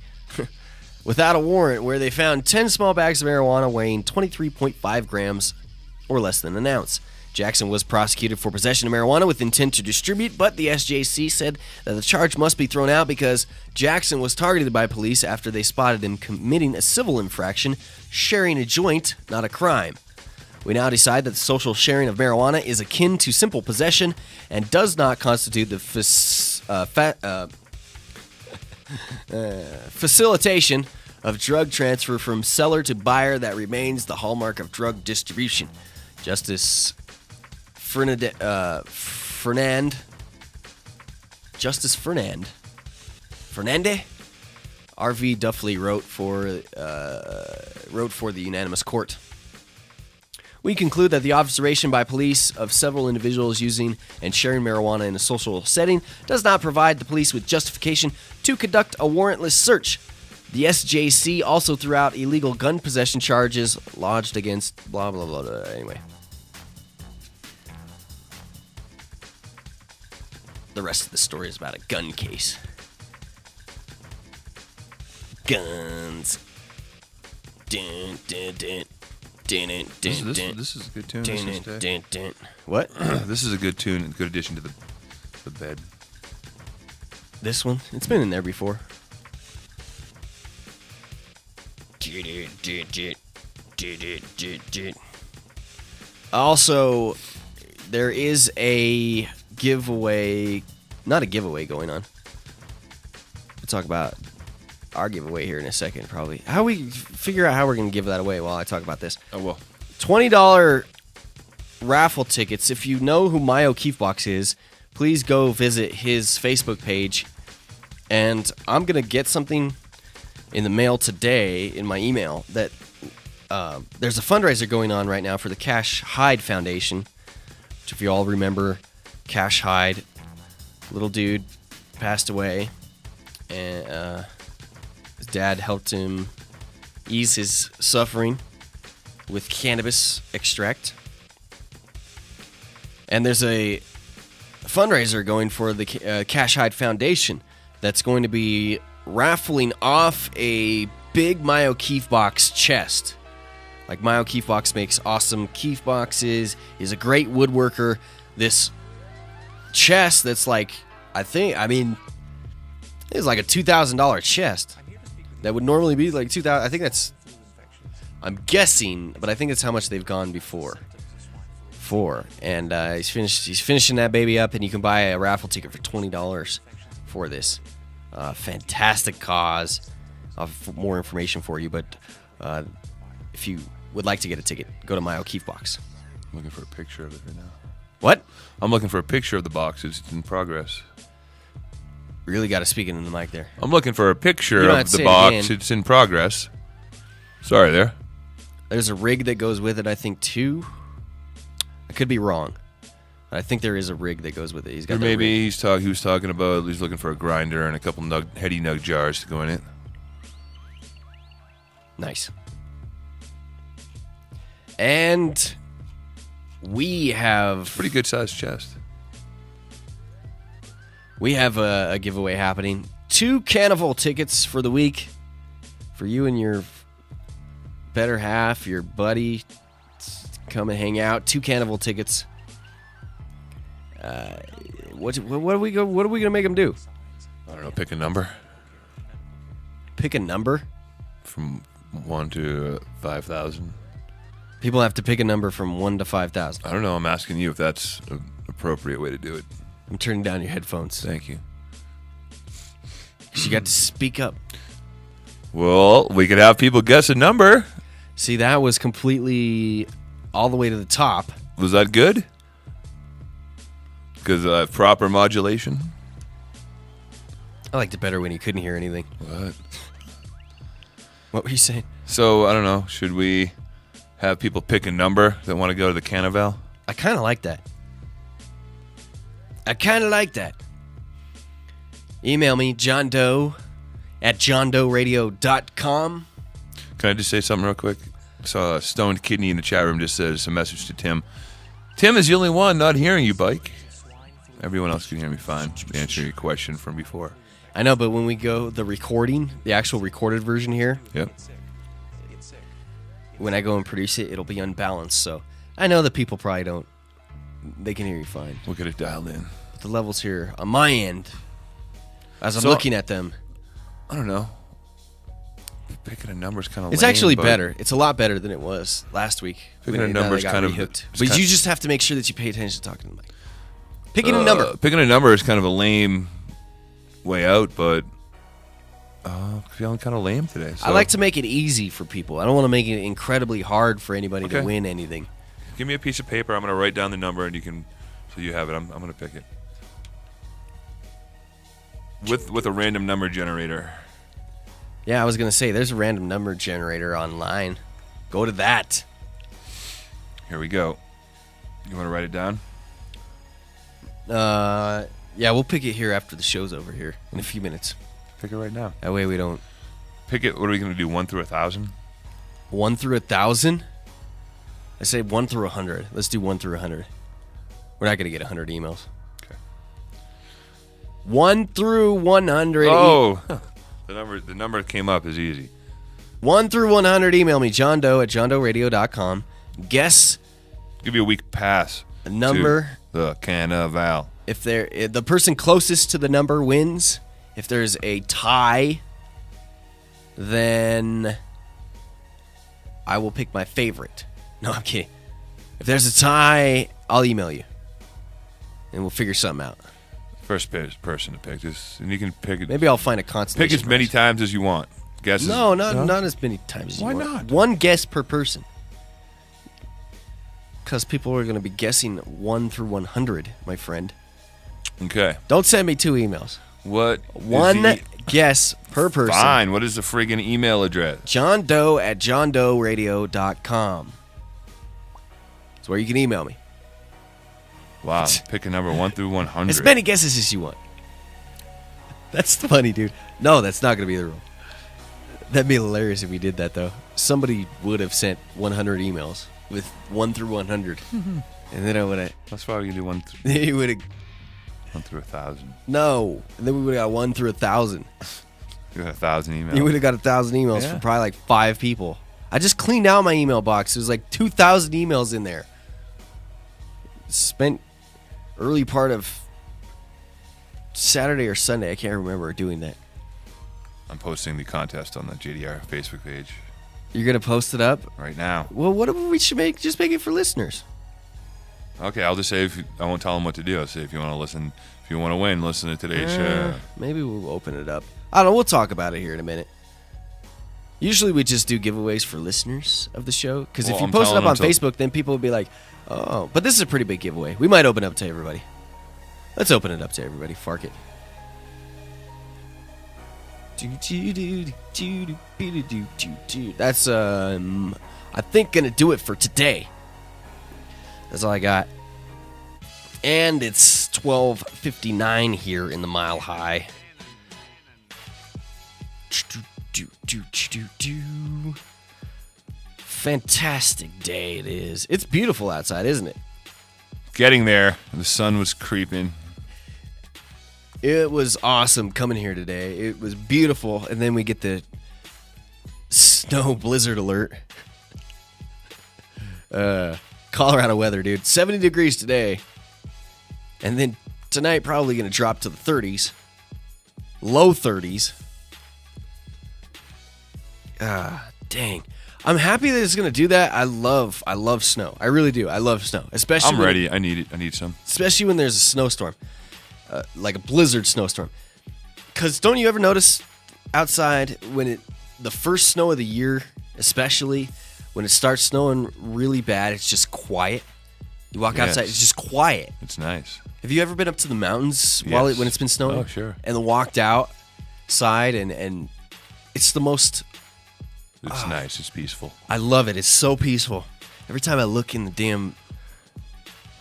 Without a warrant, where they found 10 small bags of marijuana weighing 23.5 grams or less than an ounce. Jackson was prosecuted for possession of marijuana with intent to distribute, but the SJC said that the charge must be thrown out because Jackson was targeted by police after they spotted him committing a civil infraction, sharing a joint, not a crime. We now decide that the social sharing of marijuana is akin to simple possession and does not constitute the facilitation of drug transfer from seller to buyer that remains the hallmark of drug distribution. Justice Fernand R.V. Duffley wrote for the unanimous court. We conclude that the observation by police of several individuals using and sharing marijuana in a social setting does not provide the police with justification to conduct a warrantless search. The SJC also threw out illegal gun possession charges lodged against blah, blah, blah, blah. Anyway. The rest of the story is about a gun case. Guns. Dun, dun, dun. This is a good tune. What? This is a good tune and good addition to the bed. This one? It's been in there before. Also, there is a giveaway, not a giveaway going on. We'll talk about our giveaway here in a second, probably. How we figure out how we're going to give that away while I talk about this. Oh, well. $20 raffle tickets. If you know who My O'Keefe Box is, please go visit his Facebook page. And I'm going to get something in the mail today in my email that there's a fundraiser going on right now for the Cash Hyde Foundation, which if you all remember, Cash Hyde, little dude, passed away, and his dad helped him ease his suffering with cannabis extract. And there's a fundraiser going for the Cash Hyde Foundation that's going to be raffling off a big My O'Keefe Box chest. Like, My O'Keefe Box makes awesome Keefe boxes. He's a great woodworker. This chest that's like, it's like a $2,000 chest. That would normally be like $2,000. I'm guessing, but I think that's how much they've gone before. And he's finishing that baby up, and you can buy a raffle ticket for $20 for this. Fantastic cause. I'll have more information for you, but if you would like to get a ticket, go to My O'Keefe Box. I'm looking for a picture of it right now. What? I'm looking for a picture of the box. It's in progress. Really got to speak into the mic there. I'm looking for a picture of the box. It's in progress. Sorry there. There's a rig that goes with it, I think, too. I could be wrong. I think there is a rig that goes with it. He's got. Or maybe he was talking about he's looking for a grinder and a couple heady nug jars to go in it. Nice. And we have pretty good sized chest. We have a giveaway happening. 2 Carnival tickets for the week for you and your better half, your buddy. Come and hang out. 2 Carnival tickets. What are we gonna make them do? I don't know. Pick a number. Pick a number. From 1 to 5,000. People have to pick a number from 1 to 5,000. I don't know. I'm asking you if that's an appropriate way to do it. I'm turning down your headphones. Thank you. You got to speak up. Well, we could have people guess a number. See, that was completely all the way to the top. Was that good? Because proper modulation? I liked it better when you couldn't hear anything. What? What were you saying? So, I don't know. Should we have people pick a number that want to go to the Carnival? I kind of like that. Email me, John Doe at johndoeradio.com. Can I just say something real quick? I saw a stoned kidney in the chat room just says a message to Tim. Tim is the only one not hearing you, Bike. Everyone else can hear me fine. To answer your question from before. I know, but when we go the recording, the actual recorded version here, yep. When I go and produce it, it'll be unbalanced. So I know that people probably don't. They can hear you fine. We'll get it dialed in. But the levels here on my end, as I'm looking at them, I don't know. Picking a number is kind of. It's actually better. It's a lot better than it was last week. Picking a number is kind of. But you just have to make sure that you pay attention to talking to the mic. Picking a number. Picking a number is kind of a lame way out, but feeling kind of lame today. So. I like to make it easy for people. I don't want to make it incredibly hard for anybody to win anything. Give me a piece of paper. I'm going to write down the number, and you can, so you have it. I'm going to pick it with a random number generator. Yeah, I was going to say there's a random number generator online. Go to that. Here we go. You want to write it down? Yeah, we'll pick it here after the show's over here in a few minutes. Pick it right now. That way we don't. Pick it. What are we going to do? 1 through 1,000? 1 through 1,000? I say 1 through 100. Let's do 1 through 100. We're not going to get 100 emails. Okay. 1 through 100. Oh, the number that came up is easy. 1 through 100. Email me, John Doe at johndoeradio.com. Guess. Give you a week pass. A number. The Carnival. If the person closest to the number wins. If there's a tie, then I will pick my favorite. No, I'm kidding. If there's a tie, I'll email you. And we'll figure something out. First person to pick this, and you can pick it. Maybe I'll find a constellation. Pick as many times as you want. Guesses. No, not as many times as you want. Why not? One guess per person. Because people are going to be guessing 1 through 100, my friend. Okay. Don't send me 2 emails. What? One guess per person. Fine. What is the friggin' email address? johndoe@johndoeradio.com. That's where you can email me. Wow. Pick a number 1 through 100. As many guesses as you want. That's funny, dude. No, that's not going to be the rule. That'd be hilarious if we did that, though. Somebody would have sent 100 emails with 1 through 100. And then I would have... That's why we can do 1 through... You would have... 1 through 1,000. No. And then we would have got 1 through 1,000. You got 1,000 emails. You would have got 1,000 emails from probably like 5 people. I just cleaned out my email box. There's like 2,000 emails in there. Spent early part of Saturday or Sunday. I can't remember doing that. I'm posting the contest on the JDR Facebook page. You're going to post it up? Right now. Well, what if we should make? Just make it for listeners. Okay, I'll just say I won't tell them what to do. I'll say if you want to listen, if you want to win, listen to today's show. Maybe we'll open it up. I don't know. We'll talk about it here in a minute. Usually we just do giveaways for listeners of the show. Because if you post it up on Facebook, then people will be like, oh. But this is a pretty big giveaway. We might open it up to everybody. Let's open it up to everybody. Fark it. That's, I think, going to do it for today. That's all I got. And it's 12:59 here in the Mile High. Fantastic day it is. It's beautiful outside, isn't it? Getting there. The sun was creeping. It was awesome coming here today. It was beautiful. And then we get the snow blizzard alert. Colorado weather, dude. 70 degrees today. And then tonight probably going to drop to the 30s. Low 30s. Dang. I'm happy that it's going to do that. I love snow. I really do. I love snow. Especially I'm ready. I need it. I need some. Especially when there's a snowstorm. Like a blizzard snowstorm. Because don't you ever notice outside when the first snow of the year, especially when it starts snowing really bad, it's just quiet. You walk outside, it's just quiet. It's nice. Have you ever been up to the mountains when it's been snowing? Oh, sure. And then walked outside and it's the most... It's nice. It's peaceful. I love it. It's so peaceful. Every time I look in the damn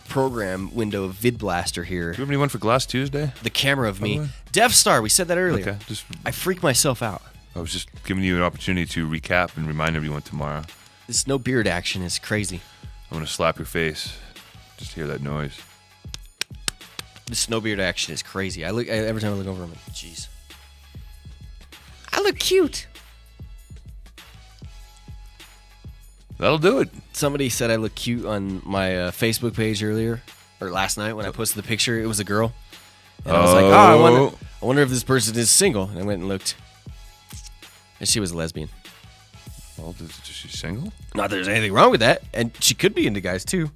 program window of VidBlaster here. Do you have anyone for Glass Tuesday? The camera of me. Death Star, we said that earlier. Okay. I freak myself out. I was just giving you an opportunity to recap and remind everyone tomorrow. This no beard action is crazy. I'm going to slap your face. Just hear that noise. This no beard action is crazy. Every time I look over, I'm like, jeez. I look cute. That'll do it. Somebody said I look cute on my Facebook page earlier, or last night when I posted the picture. It was a girl. And I was like, I wonder if this person is single. And I went and looked. And she was a lesbian. Well, is she single? Not that there's anything wrong with that. And she could be into guys too.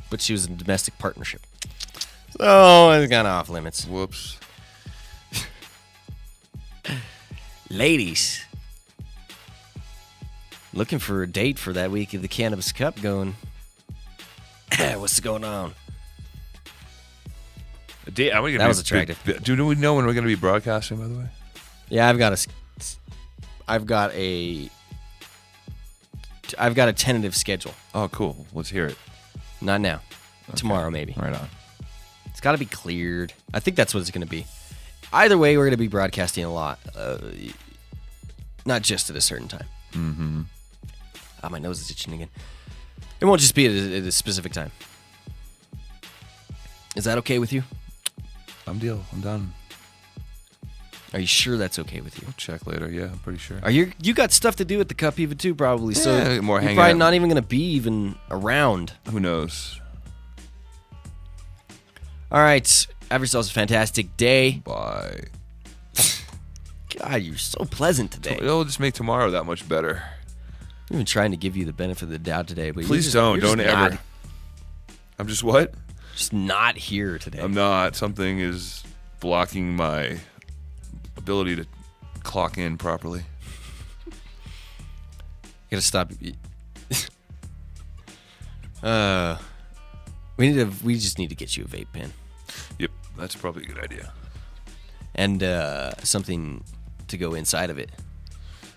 But she was in a domestic partnership. So it's kind of off limits. Whoops. Ladies. Looking for a date for that week of the Cannabis Cup going. What's going on? A date? That was attractive. Do we know when we're going to be broadcasting, by the way? Yeah, I've got a tentative schedule. Oh, cool. Let's hear it. Not now. Okay. Tomorrow, maybe. Right on. It's got to be cleared. I think that's what it's going to be. Either way, we're going to be broadcasting a lot. Not just at a certain time. Mm-hmm. Oh, my nose is itching again. It won't just be at a specific time. Is that okay with you? I'm done. Are you sure that's okay with you? I'll check later. Yeah, I'm pretty sure. You got stuff to do at the Cup even too, probably. Yeah, so more you're hanging probably out. not even going to be even around. Who knows? All right. Have yourselves a fantastic day. Bye. God, you're so pleasant today. It'll just make tomorrow that much better. I'm even trying to give you the benefit of the doubt today, but Please you're don't ever. I'm just what? Just not here today. I'm not. Something is blocking my ability to clock in properly. Gotta stop. We just need to get you a vape pen. Yep, that's probably a good idea. And something to go inside of it.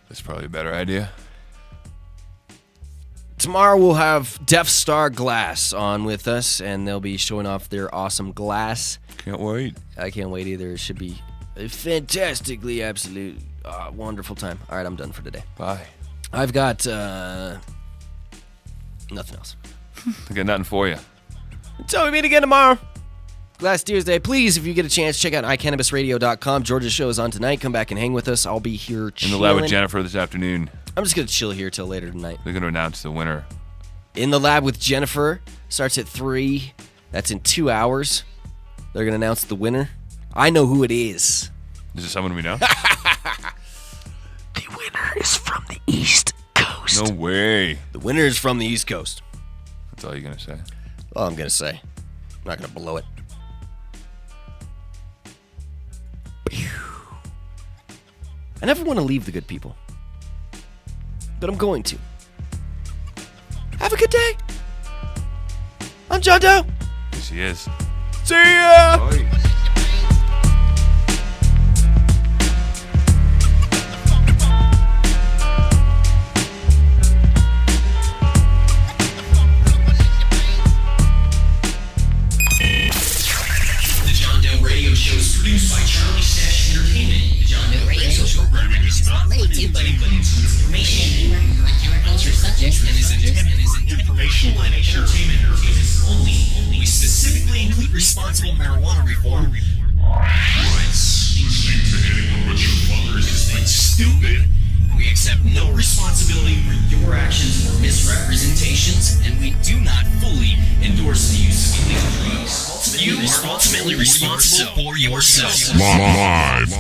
That's probably a better idea. Tomorrow we'll have Death Star Glass on with us, and they'll be showing off their awesome glass. Can't wait. I can't wait either. It should be a fantastically, absolute, wonderful time. All right, I'm done for today. Bye. I've got nothing else. I got nothing for you. Until we meet again tomorrow. Glass Tuesday. Please, if you get a chance, check out iCannabisRadio.com. George's show is on tonight. Come back and hang with us. I'll be here chilling. In the lab with Jennifer this afternoon. I'm just going to chill here till later tonight. They're going to announce the winner. In the lab with Jennifer. Starts at 3. That's in 2 hours. They're going to announce the winner. I know who it is. Is it someone we know? The winner is from the East Coast. No way. The winner is from the East Coast. That's all you're going to say? All I'm going to say. I'm not going to blow it. I never want to leave the good people. But I'm going to. Have a good day. I'm John Doe. Yes, he is. See ya! Bye. Radio show is produced by Charlie Stash Entertainment. The John Doe Radio Show programming is not limited by information, culture subjects, and is informational and entertainment purposes only. We specifically include responsible marijuana reform. Listening to anyone but your fathers is like stupid. We accept no responsibility for your actions or misrepresentations, and we do not fully endorse the use of illegal drugs. You are ultimately responsible for yourself. Live.